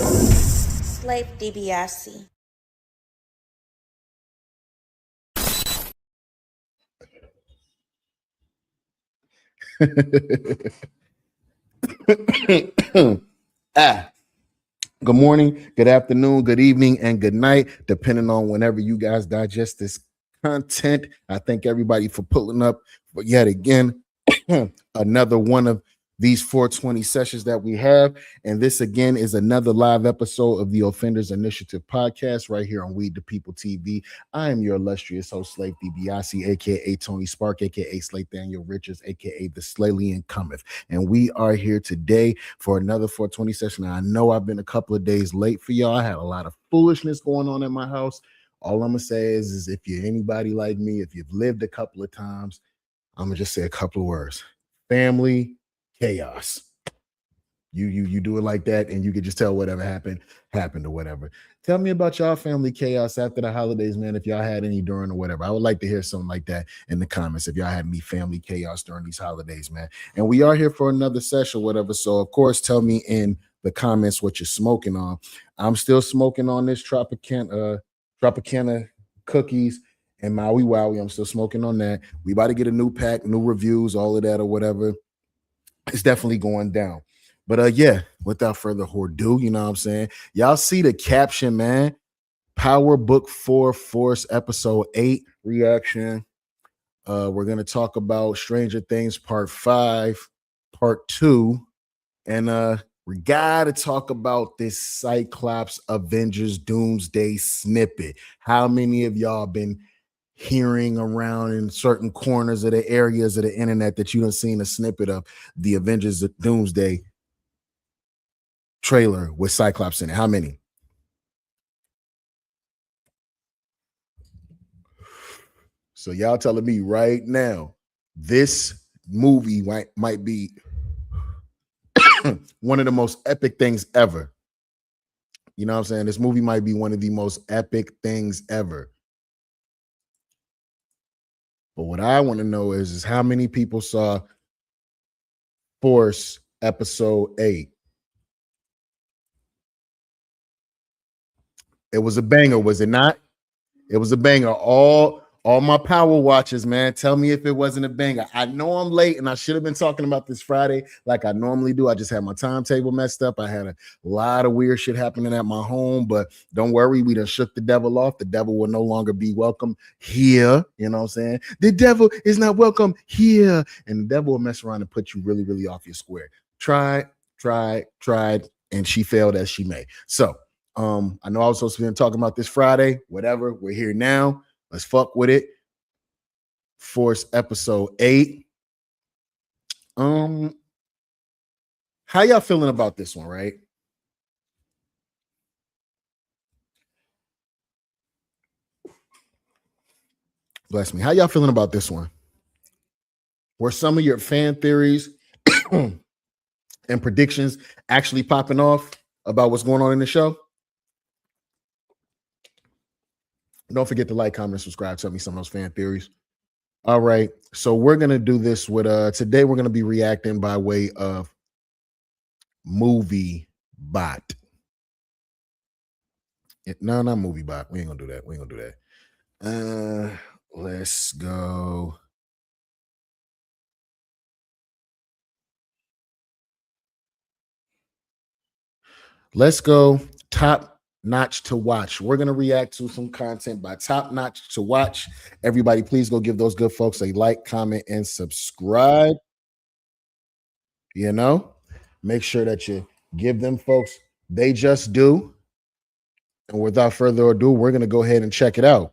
Slave DiBiase. Good morning, good afternoon, good evening, and good night, depending on whenever you guys digest this content. I thank everybody for pulling up yet again another one of these 420 sessions that we have. And this again is another live episode of the Offenders Initiative podcast right here on We the People TV. I am your illustrious host, Slave DiBiase, aka Tony Spark, aka Slave Daniel Richards, aka the Slaylian Cometh. And we are here today for another 420 session. Now, I know I've been a couple of days late for y'all. I had a lot of foolishness going on in my house. All I'm gonna say is if you're anybody like me, if you've lived a couple of times, I'm gonna just say a couple of words: family chaos. You do it like that, and you can just tell whatever happened or whatever. Tell me about y'all family chaos after the holidays, man. If y'all had any during or whatever, I would like to hear something like that in the comments. If y'all had any family chaos during these holidays, man. And we are here for another session, whatever. So of course, tell me in the comments what you're smoking on. I'm still smoking on this Tropicana cookies and Maui Wowie. I'm still smoking on that. We about to get a new pack, new reviews, all of that or whatever. It's definitely going down. But yeah, without further ado, you know what I'm saying? Y'all see the caption, man. Power Book 4 Force Episode 8 reaction. We're going to talk about Stranger Things Part 5, Part 2. And we got to talk about this Cyclops Avengers Doomsday snippet. How many of y'all been hearing around in certain corners of the areas of the internet that you done seen a snippet of the Avengers Doomsday trailer with Cyclops in it? How many? So y'all telling me right now this movie might be one of the most epic things ever. You know what I'm saying? This movie might be one of the most epic things ever. But what I want to know is how many people saw Force Episode 8? It was a banger, was it not? It was a banger. All my power watchers, man, tell me if it wasn't a banger. I know I'm late, and I should have been talking about this Friday like I normally do. I just had my timetable messed up. I had a lot of weird shit happening at my home, but don't worry, we done shook the devil off. The devil will no longer be welcome here. You know what I'm saying? The devil is not welcome here. And the devil will mess around and put you really, really off your square. Tried, and she failed as she may. So I know I was supposed to be talking about this Friday. Whatever, we're here now. Let's fuck with it. Force Episode 8. How y'all feeling about this one, right? Bless me. How y'all feeling about this one? Were some of your fan theories and predictions actually popping off about what's going on in the show? Don't forget to like, comment, subscribe. Tell me some of those fan theories. All right. So we're going to do this with today we're going to be reacting by way of Movie Bot. No, not Movie Bot. We ain't going to do that. We ain't going to do that. Let's go. Let's go Top Notch to Watch. We're going to react to some content by Top Notch to Watch. Everybody, please go give those good folks a like, comment, and subscribe. You know, make sure that you give them folks they just do. And without further ado, we're going to go ahead and check it out.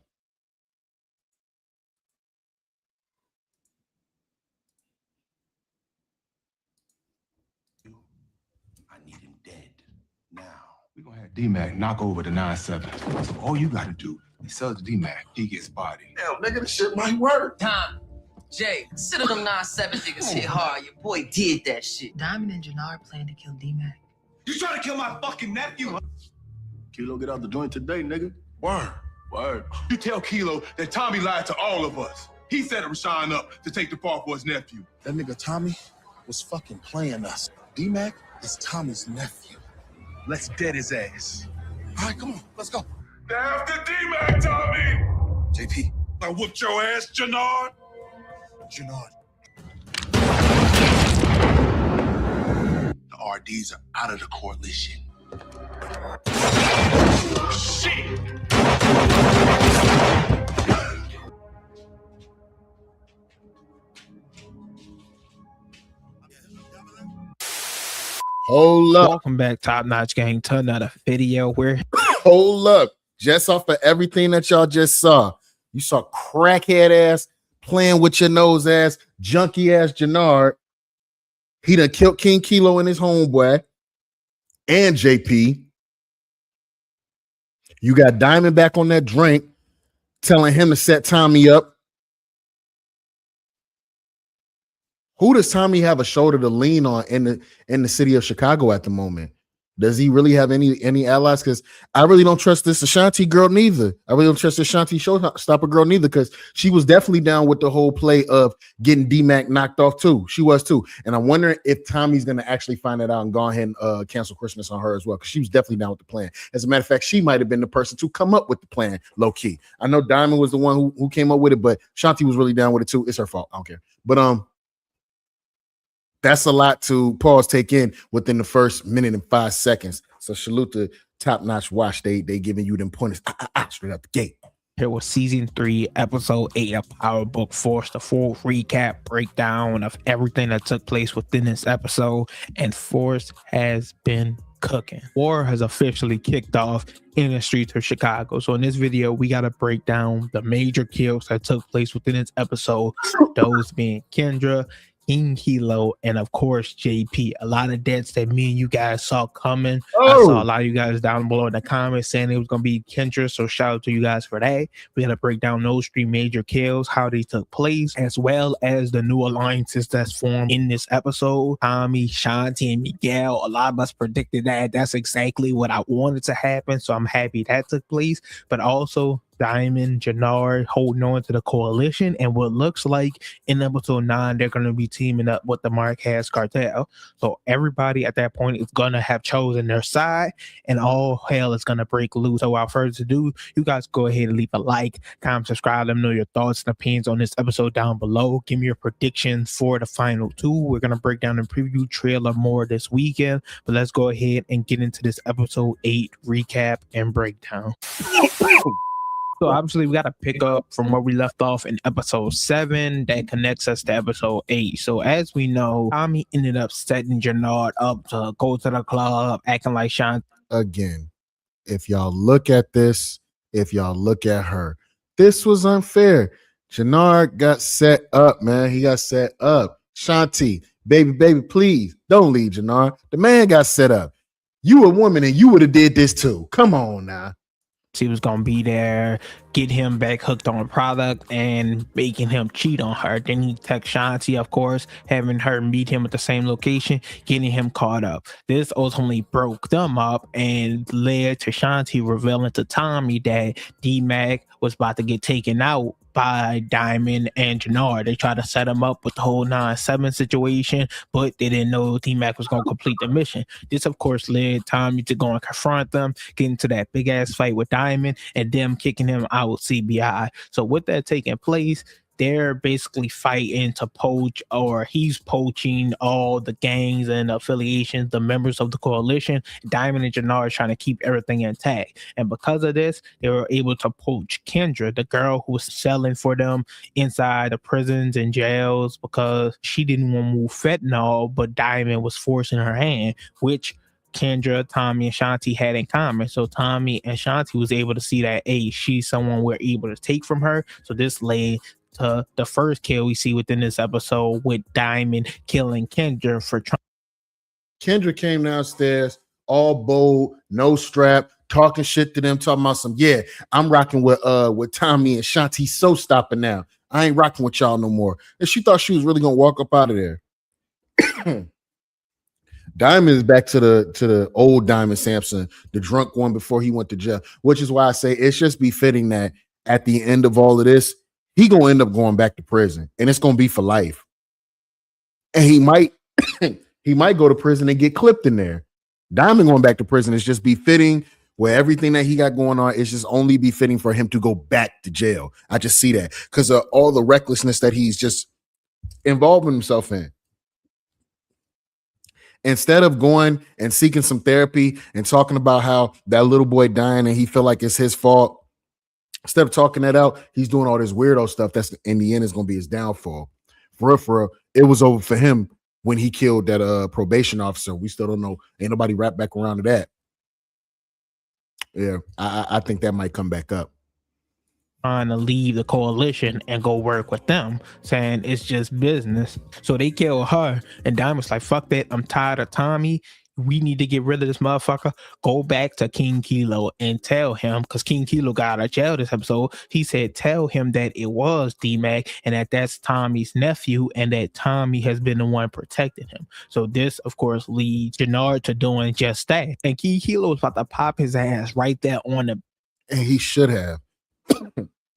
We're going to have D-Mac knock over the 9-7. So all you got to do is sell to D-Mac. He gets body. Hell, nigga, this shit might work. Tom, Jay, consider them 9-7 niggas hit hard. Your boy did that shit. Diamond and Jannard plan to kill D-Mac. You trying to kill my fucking nephew? Kilo, get out the joint today, nigga. Word. You tell Kilo that Tommy lied to all of us. He set Rashawn up to take the fall for his nephew. That nigga Tommy was fucking playing us. D-Mac is Tommy's nephew. Let's dead his ass. All right, come on, let's go. They're after D-Mac, Tommy! JP. I whooped your ass, Jannard. Jannard. The RDs are out of the coalition. Shit! Hold up. Welcome back, Top Notch Gang, to another video where Hold up. Just off of everything that y'all just saw, you saw crackhead ass playing with your nose ass, junkie ass Jannard. He done killed King Kilo and his homeboy and JP. You got Diamond back on that drink, telling him to set Tommy up. Who does Tommy have a shoulder to lean on in the city of Chicago at the moment? Does he really have any allies? Because I really don't trust this Ashanti girl neither. I really don't trust this Ashanti showstopper girl neither, because she was definitely down with the whole play of getting D-Mac knocked off too. She was too. And I'm wondering if Tommy's going to actually find that out and go ahead and cancel Christmas on her as well, because she was definitely down with the plan. As a matter of fact, she might have been the person to come up with the plan low key. I know Diamond was the one who came up with it, but Ashanti was really down with it too. It's her fault. I don't care. But that's a lot to take in within the first minute and 5 seconds. So salute to Top Notch Watch. They giving you them pointers straight out the gate. here was season 3, episode 8 of Power Book Force, the full recap breakdown of everything that took place within this episode. And Force has been cooking. War has officially kicked off in the streets of Chicago. So in this video, we got to break down the major kills that took place within this episode. Those being Kendra, King Kilo, and of course JP. A lot of deaths that me and you guys saw coming. I saw a lot of you guys down below in the comments saying it was going to be Kendra, so shout out to you guys for that. We got to break down those 3 major kills, how they took place, as well as the new alliances that's formed in this episode. Tommy, Shanti, and Miguel. A lot of us predicted that. That's exactly what I wanted to happen, so I'm happy that took place. But also Diamond, Jannard holding on to the coalition, and what looks like in episode 9 they're going to be teaming up with the Marquez cartel. So everybody at that point is going to have chosen their side, and all hell is going to break loose. So without further ado, you guys go ahead and leave a like, comment, subscribe, let me know your thoughts and opinions on this episode down below. Give me your predictions for the final 2. We're going to break down the preview trailer more this weekend, but let's go ahead and get into this episode 8 recap and breakdown. So obviously we got to pick up from where we left off in episode 7 that connects us to episode 8. So as we know, Tommy ended up setting Jannard up to go to the club, acting like Sean. Again, if y'all look at this, if y'all look at her, this was unfair. Jannard got set up, man. He got set up. Shanti, baby, please don't leave Jannard. The man got set up. You a woman and you would have did this too. Come on now. She was gonna be there, get him back hooked on product and making him cheat on her. Then he text Shanti, of course, having her meet him at the same location, getting him caught up. This ultimately broke them up and led to Shanti revealing to Tommy that D-Mac was about to get taken out by Diamond and Jannard. They tried to set him up with the whole 9/7 situation, but they didn't know D-Mac was going to complete the mission. This, of course, led Tommy to go and confront them, get into that big ass fight with Diamond, and them kicking him out with CBI. So with that taking place, they're basically fighting to poach, or he's poaching all the gangs and affiliations, the members of the coalition. Diamond and Jannard are trying to keep everything intact. And because of this, they were able to poach Kendra, the girl who was selling for them inside the prisons and jails, because she didn't want to move fentanyl, but Diamond was forcing her hand, which Kendra, Tommy, and Shanti had in common. So Tommy and Shanti was able to see that, hey, she's someone we're able to take from her. So this led to the first kill we see within this episode, with Diamond killing Kendra for trying. Kendra came downstairs all bold, no strap, talking shit to them, talking about some, yeah, I'm rocking with Tommy and Shanti, so stopping now. I ain't rocking with y'all no more. And she thought she was really gonna walk up out of there. Diamond is back to the old Diamond Sampson, the drunk one before he went to jail, which is why I say it's just befitting that at the end of all of this, he gonna end up going back to prison, and it's gonna be for life. And he might go to prison and get clipped in there. Diamond going back to prison is just befitting where everything that he got going on is just only befitting for him to go back to jail. I just see that because of all the recklessness that he's just involving himself in. Instead of going and seeking some therapy and talking about how that little boy dying and he feel like it's his fault, instead of talking that out, he's doing all this weirdo stuff that's in the end is going to be his downfall. For real, it was over for him when he killed that probation officer. We still don't know. Ain't nobody wrapped back around to that. Yeah, I think that might come back up. Trying to leave the coalition and go work with them, saying it's just business. So they kill her, and Diamond's like, fuck that, I'm tired of Tommy. We need to get rid of this motherfucker. Go back to King Kilo and tell him, because King Kilo got out of jail this episode. He said, tell him that it was D-Mac and that's Tommy's nephew and that Tommy has been the one protecting him. So this, of course, leads Gennard to doing just that. And King Kilo is about to pop his ass right there on the... And he should have.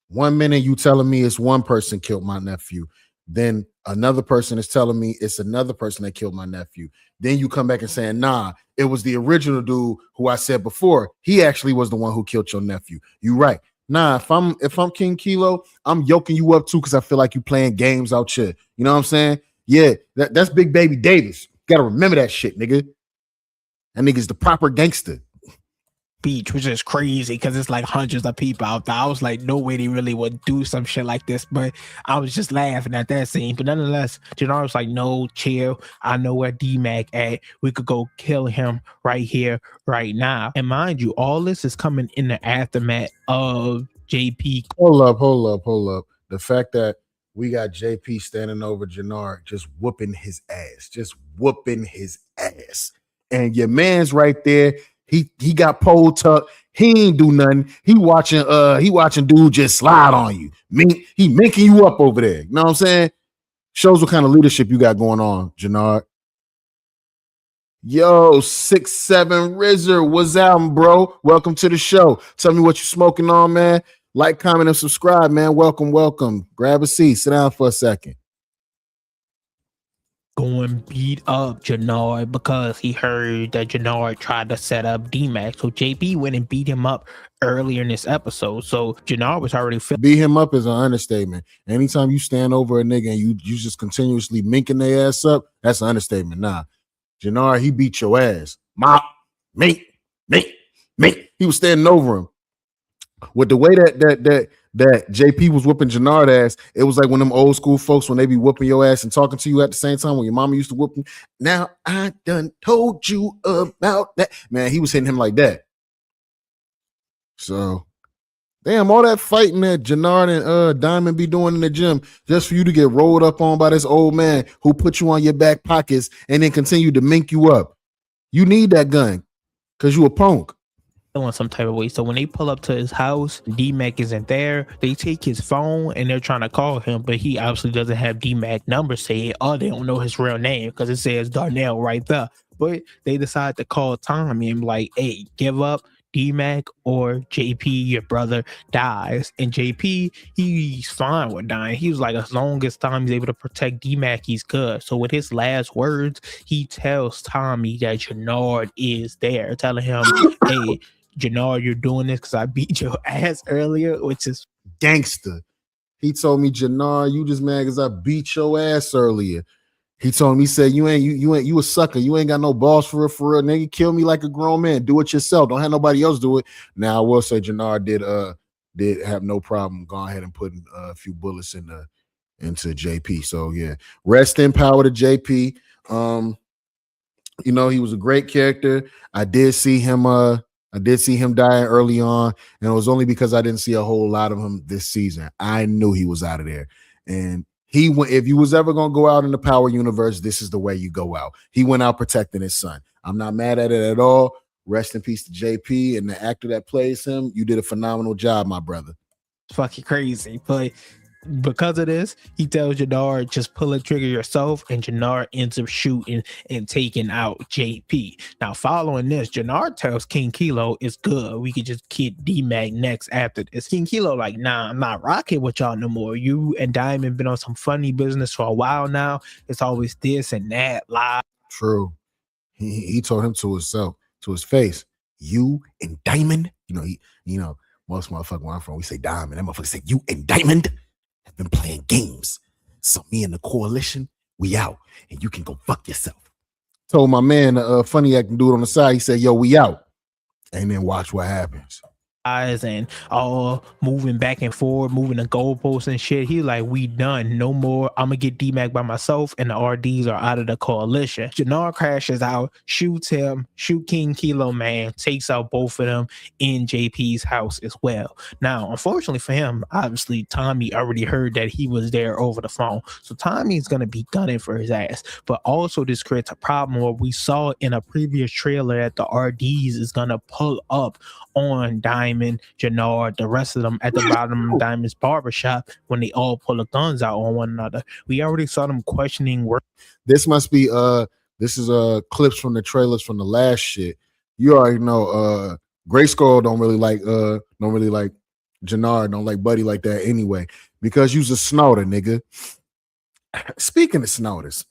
1 minute you telling me it's one person killed my nephew. Then another person is telling me it's another person that killed my nephew. Then you come back and saying, nah, it was the original dude who I said before. He actually was the one who killed your nephew. You right. Nah, if I'm King Kilo, I'm yoking you up too because I feel like you playing games out here. You know what I'm saying? Yeah, that's Big Baby Davis. Got to remember that shit, nigga. That nigga's the proper gangster. Beach, which is crazy because it's like hundreds of people out there. I was like, no way they really would do some shit like this, but I was just laughing at that scene. But nonetheless, Gennard was like, no, chill. I know where D-Mac at. We could go kill him right here, right now. And mind you, all this is coming in the aftermath of JP. Hold up. The fact that we got JP standing over Gennard, just whooping his ass. And your man's right there. He got pole tucked. He ain't do nothing. He watching dude just slide on you. He making you up over there. You know what I'm saying? Shows what kind of leadership you got going on, Gennard. Yo, 6'7" Rizzer, what's up, bro? Welcome to the show. Tell me what you smoking on, man. Like, comment, and subscribe, man. Welcome. Grab a seat. Sit down for a second. Go and beat up Gennard because he heard that Gennard tried to set up D-Mac. So JP went and beat him up earlier in this episode. So Gennard was already... Beat him up is an understatement. Anytime you stand over a nigga and you just continuously minking their ass up, that's an understatement. Nah, Gennard, he beat your ass. Mop, mink. He was standing over him. With the way that JP was whooping Gennard ass, it was like one of them old school folks when they be whooping your ass and talking to you at the same time when your mama used to whoop him. Now I done told you about that. Man, he was hitting him like that. So, damn, all that fighting that Gennard and Diamond be doing in the gym just for you to get rolled up on by this old man who put you on your back pockets and then continue to mink you up. You need that gun because you a punk. In some type of way. So when they pull up to his house, D-Mac isn't there. They take his phone and they're trying to call him, but he obviously doesn't have D-Mac number saved, or they don't know his real name because it says Darnell right there. But they decide to call Tommy and like, hey, give up D-Mac or JP, your brother dies. And JP, he's fine with dying. He was like, as long as Tommy's able to protect D-Mac, he's good. So with his last words, he tells Tommy that Gennard is there, telling him, hey, Gennard, you're doing this because I beat your ass earlier, which is gangster. He told me, Gennard, you just mad because I beat your ass earlier. He told me, he said, you a sucker. You ain't got no balls for real. Nigga, kill me like a grown man. Do it yourself. Don't have nobody else do it. Now, I will say Gennard did have no problem going ahead and putting a few bullets into JP. So yeah, rest in power to JP. He was a great character. I did see him dying early on, and it was only because I didn't see a whole lot of him this season. I knew he was out of there, and he went. If you was ever gonna go out in the Power universe, this is the way you go out. He went out protecting his son. I'm not mad at it at all. Rest in peace to JP and the actor that plays him. You did a phenomenal job, my brother. Fucking crazy, but because of this, he tells Gennard, just pull the trigger yourself, and Gennard ends up shooting and taking out JP. Now, following this, Gennard tells King Kilo it's good. We could just get D-Mac next after this. King Kilo like, nah, I'm not rocking with y'all no more. You and Diamond been on some funny business for a while now. It's always this and that, lie. True. He told him to himself. to his face. You and Diamond, most motherfuckers where I'm from, we say Diamond. That motherfucker say, you and Diamond have been playing games. So me and the coalition, we out, and you can go fuck yourself. Told my man, funny acting dude on the side, he said, yo, we out. And then watch what happens. And all moving back and forth, moving the goalposts and shit. He like, we done. No more. I'm gonna get D-Mac by myself, and the RDs are out of the coalition. Jannar crashes out, shoots him, shoot King Kilo Man, takes out both of them in JP's house as well. Now, unfortunately for him, obviously Tommy already heard that he was there over the phone, so Tommy's gonna be gunning for his ass. But also this creates a problem where we saw in a previous trailer that the RDs is gonna pull up on Diamond, Jannar, the rest of them at the bottom of Diamond's barbershop when they all pull the guns out on one another. We already saw them questioning work. This must be this is clips from the trailers from the last shit. You already know Grayskull don't really like Jannar, don't like Buddy like that anyway, because you's a snorter, nigga. Speaking of snorters,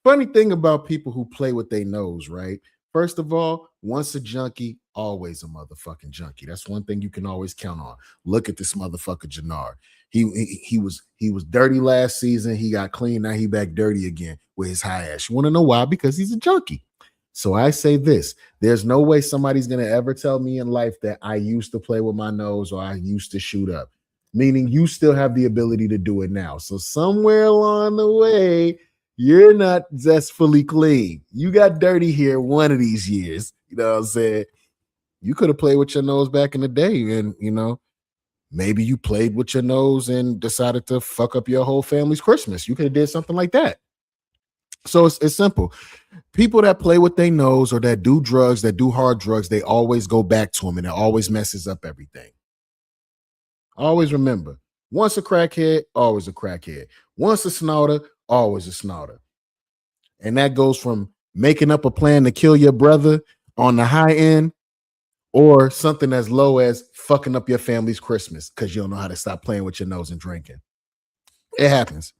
funny thing about people who play with their nose, right? First of all, once a junkie, always a motherfucking junkie. That's one thing you can always count on. Look at this motherfucker Jannar. He was dirty last season. He got clean. Now he back dirty again with his high ass. You want to know why? Because he's a junkie. So I say this: there's no way somebody's gonna ever tell me in life that I used to play with my nose or I used to shoot up. Meaning you still have the ability to do it now. So somewhere along the way, you're not zestfully clean. You got dirty here one of these years. You know what I'm saying? You could have played with your nose back in the day, and maybe you played with your nose and decided to fuck up your whole family's Christmas. You could have did something like that. So it's simple. People that play with their nose or that do drugs, that do hard drugs, they always go back to them, and it always messes up everything. Always remember, once a crackhead, always a crackhead. Once a snorter, always a snorter. And that goes from making up a plan to kill your brother on the high end, or something as low as fucking up your family's Christmas because you don't know how to stop playing with your nose and drinking. It happens.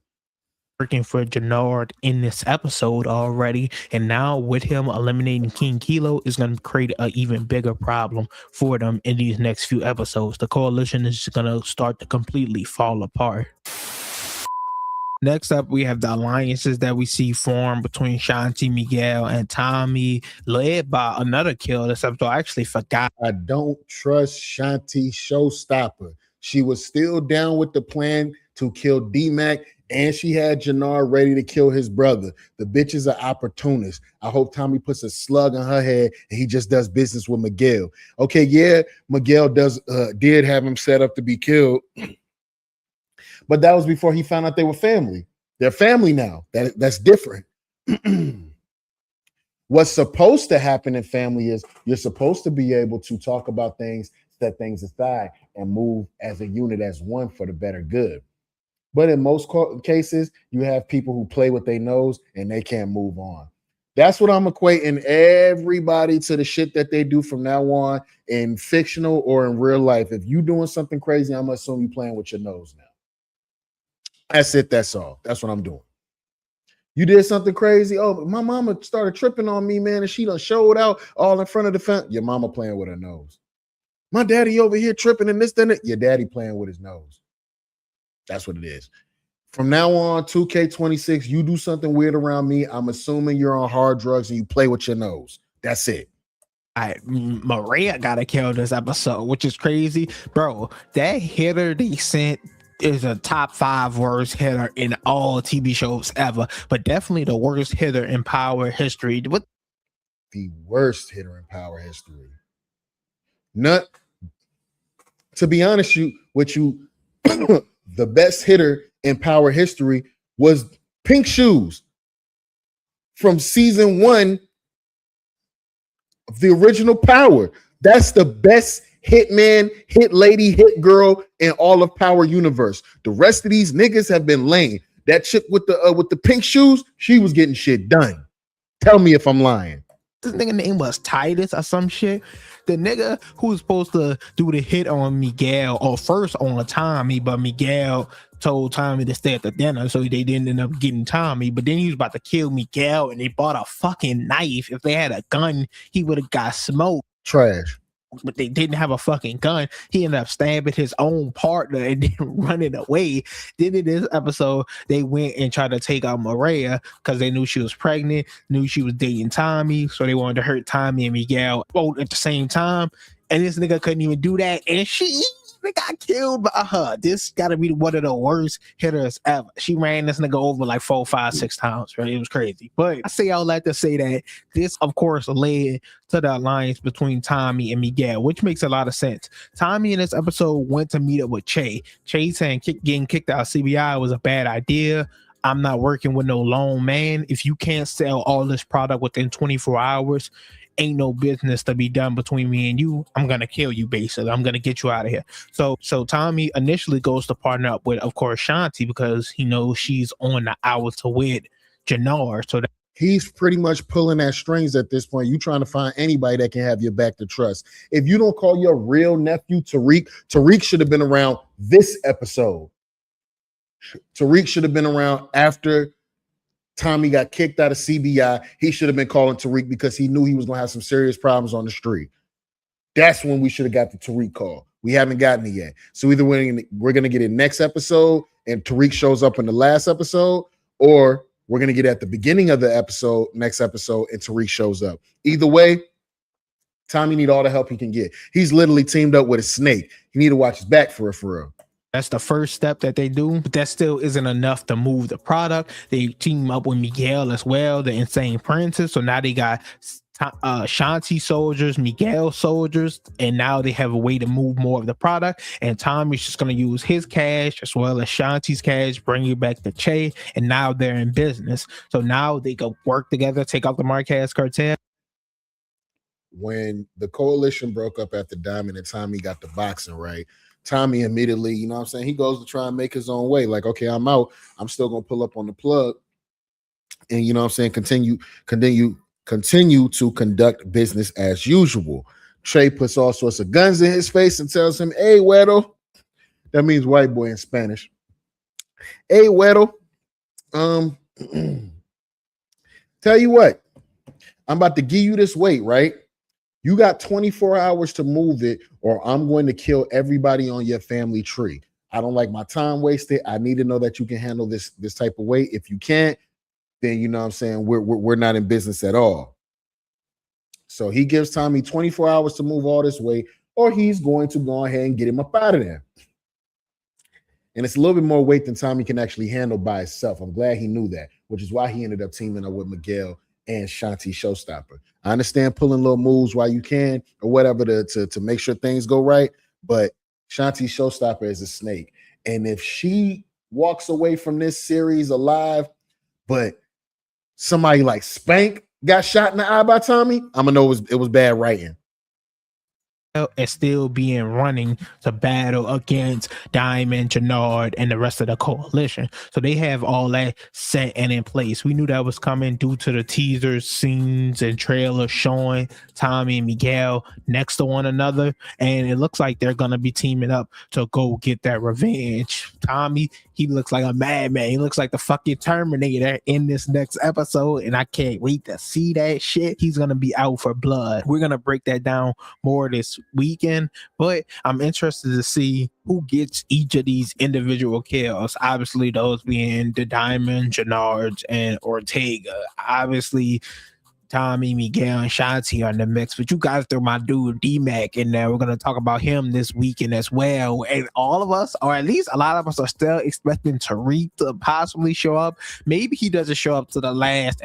Working for Jannar in this episode already, and now with him eliminating King Kilo is going to create an even bigger problem for them in these next few episodes. The coalition is going to start to completely fall apart. Next up, we have the alliances that we see form between Shanti, Miguel, and Tommy, led by another kill this episode. I actually forgot. I don't trust Shanti Showstopper. She was still down with the plan to kill D-Mac, and she had Jannar ready to kill his brother. The bitch is an opportunist. I hope Tommy puts a slug on her head and he just does business with Miguel. Okay, yeah, Miguel did have him set up to be killed. But that was before he found out they were family. They're family now. That's different. What's supposed to happen in family is you're supposed to be able to talk about things, set things aside, and move as a unit, as one for the better good. But in most cases, you have people who play with their nose and they can't move on. That's what I'm equating everybody to the shit that they do from now on in fictional or in real life. If you're doing something crazy, I'm going to assume you're playing with your nose now. That's it. That's all. That's what I'm doing. You did something crazy. Oh, my mama started tripping on me, man, and she done showed out all in front of the fence. Your mama playing with her nose. My daddy over here tripping and this, then it. Your daddy playing with his nose. That's what it is. From now on, 2K26, you do something weird around me, I'm assuming you're on hard drugs and you play with your nose. That's it. Maria got to kill this episode, which is crazy. Bro, that hitter they sent is a top 5 worst hitter in all TV shows ever, but definitely the worst hitter in Power history. What? The worst hitter in Power history. Not, to be honest with you, the best hitter in Power history was Pink Shoes from season 1 of the original Power. That's the best hit man, hit lady, hit girl in all of Power universe. The rest of these niggas have been lame. That chick with the pink shoes, she was getting shit done. Tell me if I'm lying. this nigga name was Titus or some shit. The nigga who was supposed to do the hit on Miguel, or first on Tommy, but Miguel told Tommy to stay at the dinner, so they didn't end up getting Tommy. But then he was about to kill Miguel, and they bought a fucking knife. If they had a gun, he would have got smoked. Trash. But they didn't have a fucking gun. He ended up stabbing his own partner and then running away. Then in this episode, they went and tried to take out Maria because they knew she was pregnant, knew she was dating Tommy, so they wanted to hurt Tommy and Miguel both at the same time. And this nigga couldn't even do that, and she got killed by her. This gotta be one of the worst hitters ever. She ran this nigga over like 4, 5, 6 times, right? It was crazy. But I say all that to say that this, of course, led to the alliance between Tommy and Miguel, which makes a lot of sense. Tommy in this episode went to meet up with Che. Che saying getting kicked out of CBI was a bad idea. I'm not working with no lone man. If you can't sell all this product within 24 hours, ain't no business to be done between me and you. I'm gonna kill you, basically. I'm gonna get you out of here. So Tommy initially goes to partner up with, of course, Shanti, because he knows she's on the hour to wed Jannar. So that he's pretty much pulling at strings at this point. You trying to find anybody that can have your back to trust. If you don't call your real nephew Tariq should have been around this episode. Tariq should have been around after Tommy got kicked out of CBI. He should have been calling Tariq because he knew he was going to have some serious problems on the street. That's when we should have got the Tariq call. We haven't gotten it yet. So either we're going to get it next episode and Tariq shows up in the last episode, or we're going to get it at the beginning of the episode, next episode, and Tariq shows up. Either way, Tommy need all the help he can get. He's literally teamed up with a snake. He need to watch his back for real. that's the first step that they do, but that still isn't enough to move the product. They team up with Miguel as well, the Insane Princess. So now they got Shanti soldiers, Miguel soldiers, and now they have a way to move more of the product. And Tommy's just going to use his cash as well as Shanti's cash, bring it back to Che, and now they're in business. So now they go work together, take out the Marquez cartel. When the coalition broke up after Diamond and Tommy got the boxing right, Tommy immediately, you know what I'm saying, he goes to try and make his own way. Like, okay, I'm out. I'm still going to pull up on the plug and, you know what I'm saying, continue to conduct business as usual. Trey puts all sorts of guns in his face and tells him, hey, Weddle. That means white boy in Spanish. Hey, Weddle. Tell you what, I'm about to give you this weight, right? You got 24 hours to move it, or I'm going to kill everybody on your family tree. I don't like my time wasted. I need to know that you can handle this type of weight. If you can't, then you know what I'm saying, we're not in business at all. So he gives Tommy 24 hours to move all this weight, or he's going to go ahead and get him up out of there. And it's a little bit more weight than Tommy can actually handle by himself. I'm glad he knew that, which is why he ended up teaming up with Miguel and Shanti Showstopper. I understand pulling little moves while you can or whatever to make sure things go right, but Shanti Showstopper is a snake. And if she walks away from this series alive, but somebody like Spank got shot in the eye by Tommy, I'm gonna know it was bad writing. And still being running to battle against Diamond, Jannard, and the rest of the coalition. So they have all that set and in place. We knew that was coming due to the teasers, scenes, and trailers showing Tommy and Miguel next to one another. And it looks like they're going to be teaming up to go get that revenge. Tommy, he looks like a madman. He looks like the fucking Terminator in this next episode. And I can't wait to see that shit. He's going to be out for blood. We're going to break that down more this weekend, but I'm interested to see who gets each of these individual kills. Obviously, those being the Diamond, Jannard, and Ortega. Obviously, Tommy, Miguel, and Shanti are in the mix, but you guys throw my dude D-Mac in there. We're going to talk about him this weekend as well. And all of us, or at least a lot of us, are still expecting Tariq to possibly show up. Maybe he doesn't show up to the last.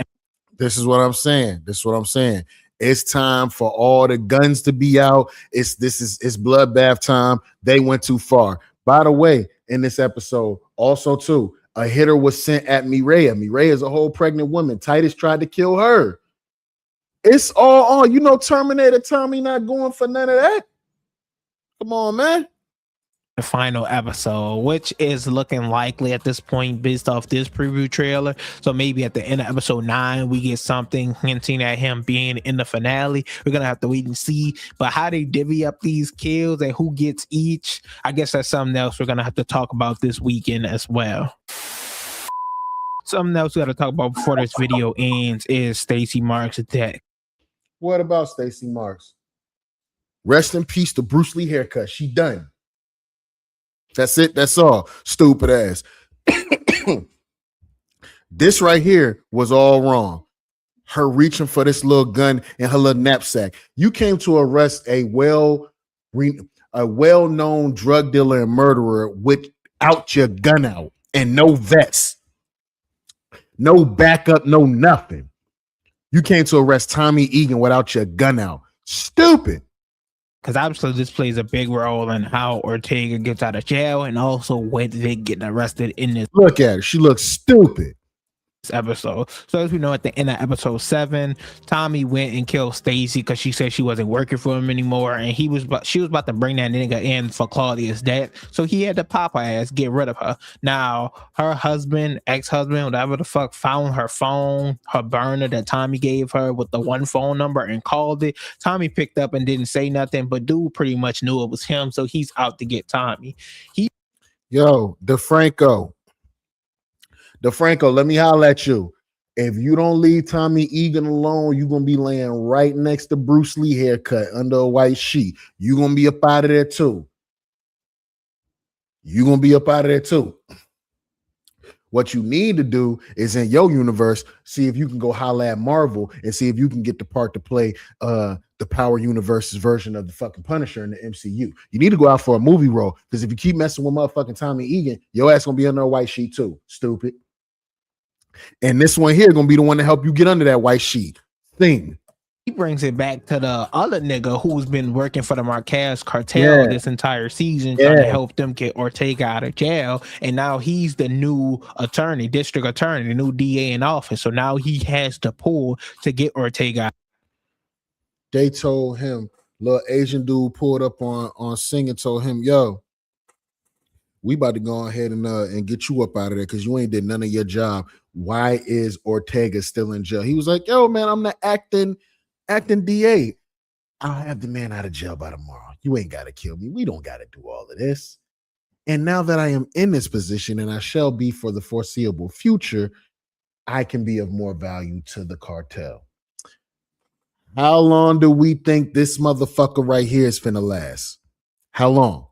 This is what I'm saying. It's time for all the guns to be out. It's bloodbath time. They went too far. By the way, in this episode, also too, a hitter was sent at Mireya. Mireya is a whole pregnant woman. Titus tried to kill her. It's all on. You know, Terminator Tommy not going for none of that. Come on, man. the final episode, which is looking likely at this point based off this preview trailer. So maybe at the end of episode 9 we get something hinting at him being in the finale. We're gonna have to wait and see. But how they divvy up these kills and who gets each, I guess that's something else we're gonna have to talk about this weekend as well. Something else we gotta talk about before this video ends is Stacey Marks' death. What about Stacey Marks? Rest in peace to Bruce Lee haircut. She done. That's it. That's all. Stupid ass. This right here was all wrong. Her reaching for this little gun in her little knapsack. You came to arrest a well-known drug dealer and murderer without your gun out and no vest, no backup, no nothing. You came to arrest Tommy Egan without your gun out. Stupid. Because obviously this plays a big role in how Ortega gets out of jail and also with Vic getting arrested in this Look at her. She looks stupid. episode. So as we know, at the end of episode 7, Tommy went and killed Stacey because she said she wasn't working for him anymore, and she was about to bring that nigga in for Claudia's death. So he had to pop her ass, get rid of her. Now her husband, ex-husband, whatever the fuck, found her phone, her burner that Tommy gave her with the one phone number and called it. Tommy picked up and didn't say nothing, but dude pretty much knew it was him, so he's out to get Tommy. DeFranco, let me holler at you. If you don't leave Tommy Egan alone, you're going to be laying right next to Bruce Lee haircut under a white sheet. You're going to be up out of there too. What you need to do is in your universe, see if you can go holler at Marvel and see if you can get the part to play the Power Universe's version of the fucking Punisher in the MCU. You need to go out for a movie role, because if you keep messing with motherfucking Tommy Egan, your ass going to be under a white sheet too. Stupid. And this one here gonna be the one to help you get under that white sheet thing. He brings it back to the other nigga who's been working for the Marquez cartel this entire season, trying to help them get Ortega out of jail. And now he's the new attorney, district attorney, the new DA in office. So now he has to pull to get Ortega. They told him, little Asian dude pulled up on Sing and told him, yo, we about to go ahead and get you up out of there because you ain't did none of your job. Why is Ortega still in jail? He was like, yo, man, I'm the acting DA. I'll have the man out of jail by tomorrow. You ain't got to kill me. We don't got to do all of this. And now that I am in this position, and I shall be for the foreseeable future, I can be of more value to the cartel. How long do we think this motherfucker right here is finna last? How long?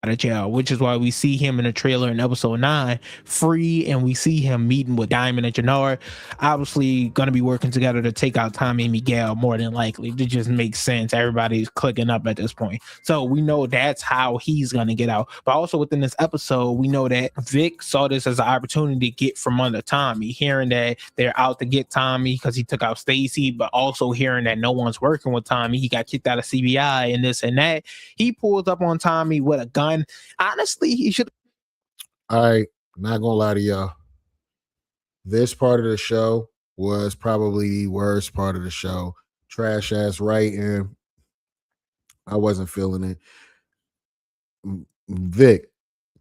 Out of jail, which is why we see him in the trailer in episode 9 free, and we see him meeting with Diamond and Jannard, obviously going to be working together to take out Tommy and Miguel. More than likely, it just makes sense. Everybody's clicking up at this point, so we know that's how he's going to get out. But also within this episode, we know that Vic saw this as an opportunity to get from under Tommy, hearing that they're out to get Tommy because he took out Stacey, but also hearing that no one's working with Tommy. He got kicked out of CBI and this and that. He pulls up on Tommy with a gun. Honestly, he should. All right, not gonna lie to y'all. This part of the show was probably the worst part of the show. Trash ass writing. I wasn't feeling it. Vic,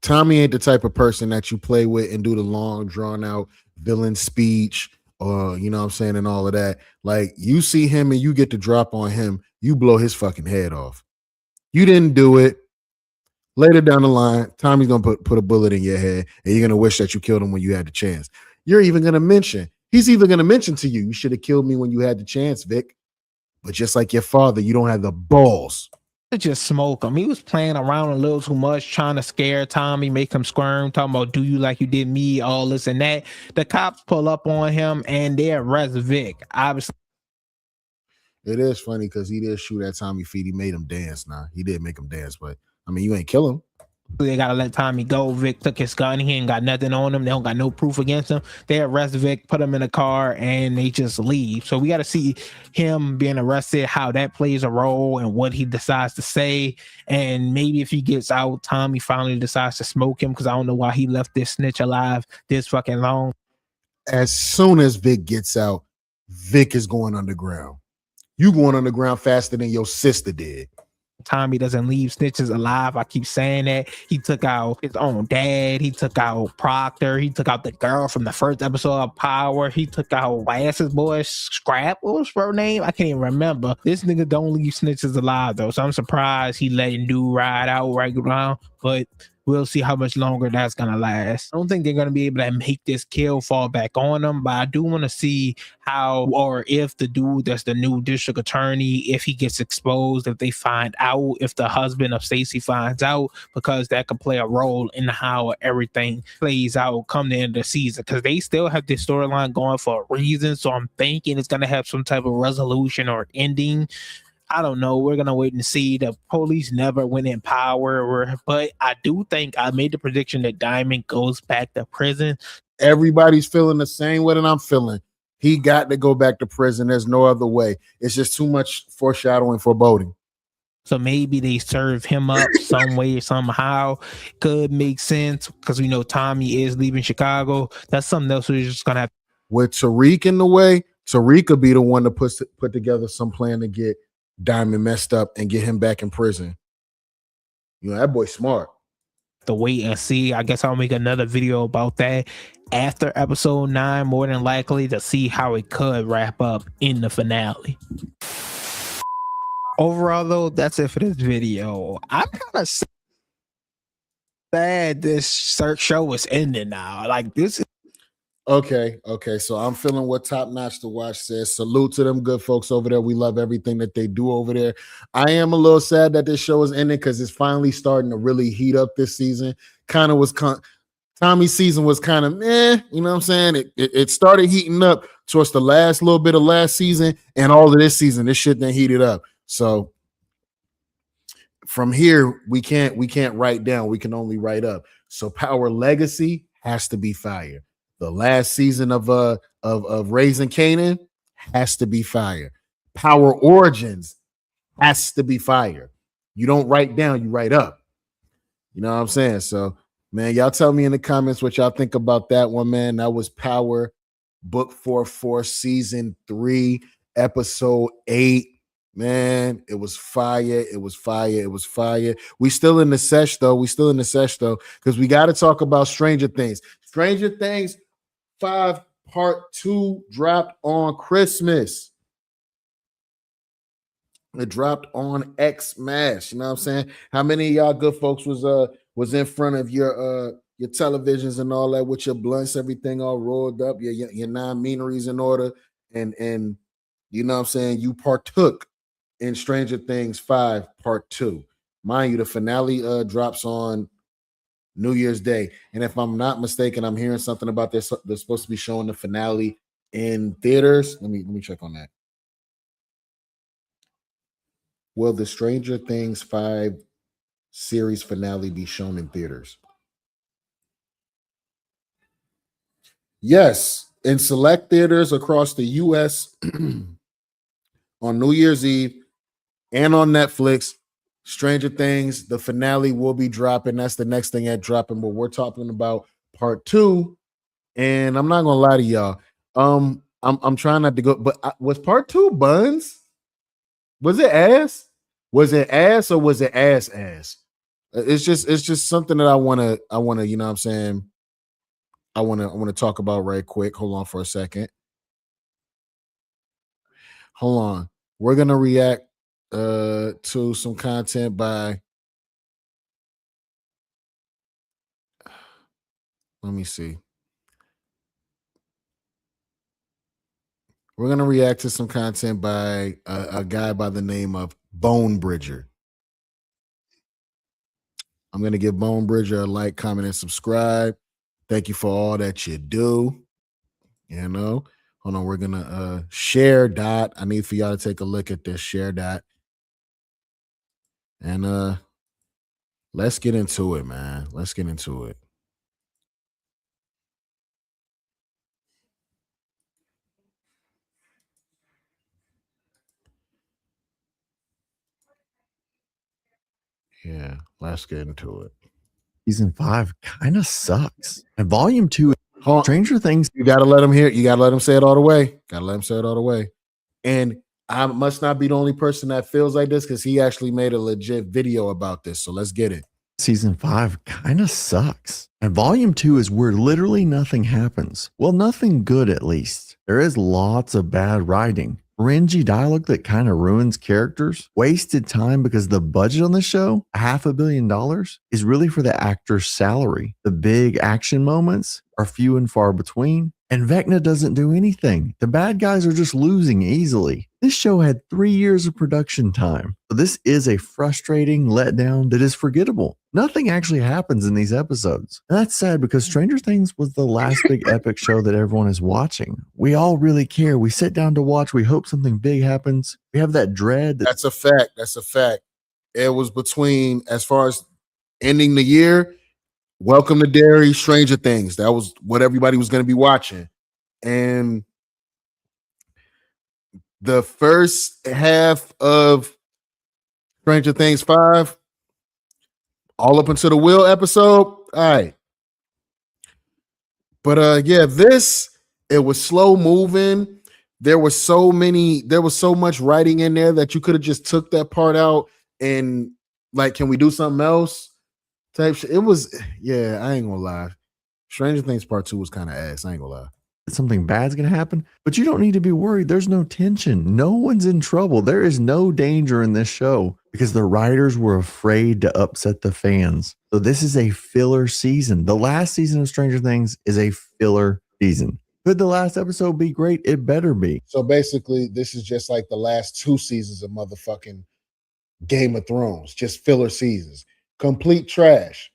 Tommy ain't the type of person that you play with and do the long, drawn out villain speech, or you know what I'm saying, and all of that. Like, you see him and you get to drop on him, you blow his fucking head off. You didn't do it. Later down the line, Tommy's going to put a bullet in your head, and you're going to wish that you killed him when you had the chance. He's even going to mention to you, you should have killed me when you had the chance, Vic. But just like your father, you don't have the balls to just smoke him. He was playing around a little too much, trying to scare Tommy, make him squirm, talking about, do you like you did me, all this and that. The cops pull up on him, and they arrest Vic. Obviously, it is funny because he did shoot at Tommy feet. He made him dance. Now he did make him dance, but I mean, you ain't kill him. They gotta let Tommy go. Vic took his gun. He ain't got nothing on him. They don't got no proof against him. They arrest Vic, put him in a car, and they just leave. So we got to see him being arrested, how that plays a role, and what he decides to say. And maybe if he gets out, Tommy finally decides to smoke him, because I don't know why he left this snitch alive this fucking long. As soon as Vic gets out, Vic is going underground. You going underground faster than your sister did. Tommy doesn't leave snitches alive. I keep saying that. He took out his own dad. He took out Proctor. He took out the girl from the first episode of Power. He took out Glasses boy Scrap. What was her name? I can't even remember. This nigga don't leave snitches alive though, so I'm surprised he letting dude ride out right now. But we'll see how much longer that's gonna last. I don't think they're gonna be able to make this kill fall back on them, but I do want to see how or if the dude that's the new district attorney, if he gets exposed, if they find out, if the husband of Stacey finds out, because that could play a role in how everything plays out come the end of the season. Because they still have this storyline going for a reason, so I'm thinking it's gonna have some type of resolution or ending. I don't know. We're gonna wait and see. The police never went in power, but I do think I made the prediction that Diamond goes back to prison. Everybody's feeling the same way that I'm feeling. He got to go back to prison. There's no other way. It's just too much foreshadowing, foreboding. So maybe they serve him up some way or somehow. Could make sense because we know Tommy is leaving Chicago. That's something else we're just gonna have. With Tariq in the way, Tariq could be the one to put together some plan to get Diamond messed up and get him back in prison. You know, that boy's smart. To wait and see. I guess I'll make another video about that after episode 9, more than likely, to see how it could wrap up in the finale. Overall though, that's it for this video. I'm kind of sad this show is ending now. Like this is Okay. So I'm feeling what Top Notch to Watch says. Salute to them good folks over there. We love everything that they do over there. I am a little sad that this show is ending because it's finally starting to really heat up this season. Tommy's season was kind of you know what I'm saying? It started heating up towards the last little bit of last season, and all of this season, this shit then heated up. So from here, we can't write down. We can only write up. So Power Legacy has to be fire. The last season of Raising Kanan has to be fire. Power Origins has to be fire. You don't write down, you write up. You know what I'm saying? So, man, y'all tell me in the comments what y'all think about that one, man. That was Power Book 44, Season 3, Episode 8. Man, it was fire. It was fire. We still in the sesh, though. Because we got to talk about Stranger Things. Stranger Things 5 Part 2 dropped on Christmas. It dropped on Xmas. You know what I'm saying? How many of y'all good folks was in front of your televisions and all that with your blunts, everything all rolled up, your non-meaneries in order, and you know what I'm saying? You partook in Stranger Things 5 Part 2. Mind you, the finale drops on New Year's Day. And if I'm not mistaken, I'm hearing something about this. They're supposed to be showing the finale in theaters. Let me check on that. Will the Stranger Things 5 series finale be shown in theaters? Yes, in select theaters across the U.S. on New Year's Eve and on Netflix. Stranger Things, the finale will be dropping. That's the next thing at dropping, but we're talking about Part 2. And I'm not gonna lie to y'all. I'm trying not to go, but was Part 2 buns? Was it ass? Was it ass or was it ass? It's just something that I wanna, you know what I'm saying? I wanna talk about right quick. Hold on for a second. Hold on. We're gonna react to some content by, let me see. We're gonna react to some content by a guy by the name of Bone Bridger. I'm gonna give Bone Bridger a like, comment, and subscribe. Thank you for all that you do. You know, hold on. We're gonna share dot. I need for y'all to take a look at this share dot. And let's get into it, man. Let's get into it. Yeah, let's get into it. Season 5 kind of sucks. And volume 2, Stranger Things. You gotta let him hear it. You gotta let him say it all the way. And I must not be the only person that feels like this because he actually made a legit video about this. So let's get it. Season 5 kind of sucks. And volume 2 is where literally nothing happens. Well, nothing good at least. There is lots of bad writing, cringy dialogue that kind of ruins characters, wasted time because the budget on the show, $500 million, is really for the actor's salary. The big action moments are few and far between, and Vecna doesn't do anything. The bad guys are just losing easily. This show had 3 years of production time. So this is a frustrating letdown that is forgettable. Nothing actually happens in these episodes. And that's sad because Stranger Things was the last big epic show that everyone is watching. We all really care. We sit down to watch. We hope something big happens. We have that dread. That's a fact. That's a fact. It was between, as far as ending the year, Welcome to Derry, Stranger Things. That was what everybody was going to be watching. And the first half of Stranger Things 5, all up until the Will episode, all right. But yeah, it was slow moving. There was so much writing in there that you could have just took that part out and like, can we do something else? Type shit. It was, yeah, I ain't gonna lie. Stranger Things Part 2 was kind of ass. I ain't gonna lie. Something bad's gonna happen, but you don't need to be worried. There's no tension. No one's in trouble. There is no danger in this show because the writers were afraid to upset the fans. So this is a filler season. The last season of Stranger Things is a filler season. Could the last episode be great? It better be. So basically, this is just like the last 2 seasons of motherfucking Game of Thrones, just filler seasons. Complete trash.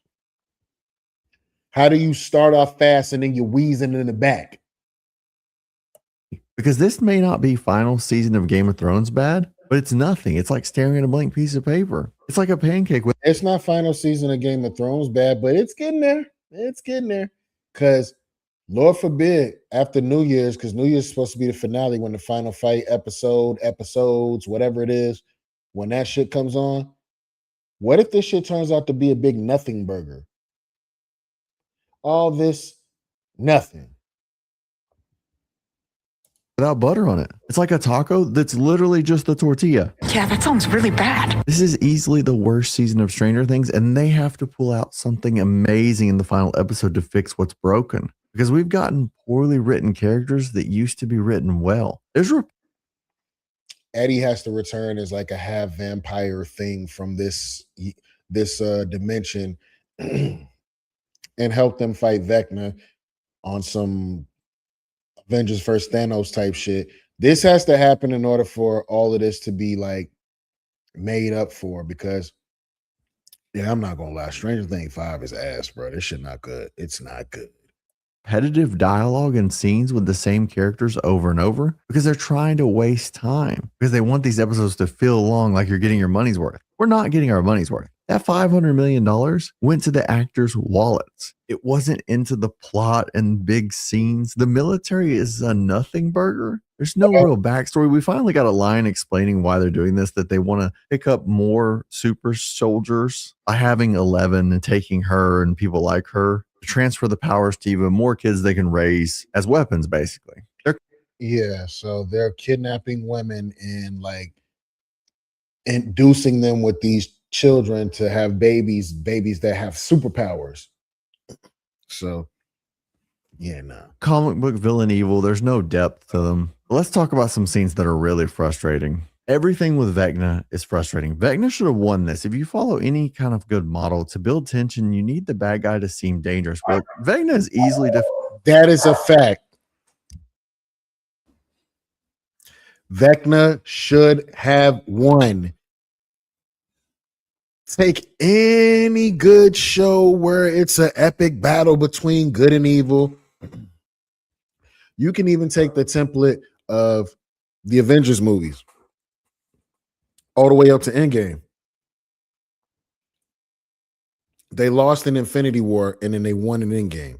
How do you start off fast and then you're wheezing in the back? Because this may not be final season of Game of Thrones bad, but it's nothing. It's like staring at a blank piece of paper. It's like a pancake with. It's not final season of Game of Thrones bad, but it's getting there. It's getting there. Because Lord forbid, after New Year's, because New Year's is supposed to be the finale when the final fight episodes, whatever it is, when that shit comes on. What if this shit turns out to be a big nothing burger? All this, nothing. Without butter on it. It's like a taco that's literally just the tortilla. Yeah, that sounds really bad. This is easily the worst season of Stranger Things, and they have to pull out something amazing in the final episode to fix what's broken. Because we've gotten poorly written characters that used to be written well. Eddie has to return as like a half vampire thing from this dimension and help them fight Vecna on some Avengers vs. Thanos type shit. This has to happen in order for all of this to be like made up for, because yeah, I'm not gonna lie, Stranger Things 5 is ass, bro. This shit not good. It's not good. Repetitive dialogue and scenes with the same characters over and over because they're trying to waste time because they want these episodes to feel long, like you're getting your money's worth. We're not getting our money's worth. That $500 million went to the actors' wallets. It wasn't into the plot and big scenes. The military is a nothing burger. There's no real backstory. We finally got a line explaining why they're doing this, that they want to pick up more super soldiers by having 11 and taking her and people like her, transfer the powers to even more kids they can raise as weapons, basically. Yeah, so they're kidnapping women and like inducing them with these children to have babies that have superpowers. So yeah, no. Comic book villain evil, there's no depth to them. Let's talk about some scenes that are really frustrating. Everything with Vecna is frustrating. Vecna should have won this. If you follow any kind of good model to build tension, you need the bad guy to seem dangerous. But Vecna is easily that is a fact. Vecna should have won. Take any good show where it's an epic battle between good and evil. You can even take the template of the Avengers movies all the way up to Endgame. They lost in Infinity War and then they won in Endgame.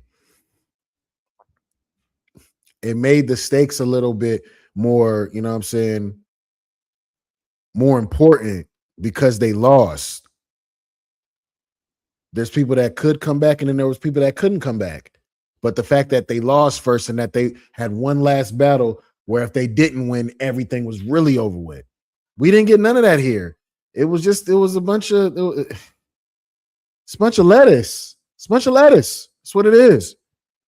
It made the stakes a little bit more, you know what I'm saying, more important because they lost. There's people that could come back and then there was people that couldn't come back. But the fact that they lost first and that they had one last battle where if they didn't win, everything was really over with. We didn't get none of that here. It was a bunch of lettuce. It's a bunch of lettuce. That's what it is.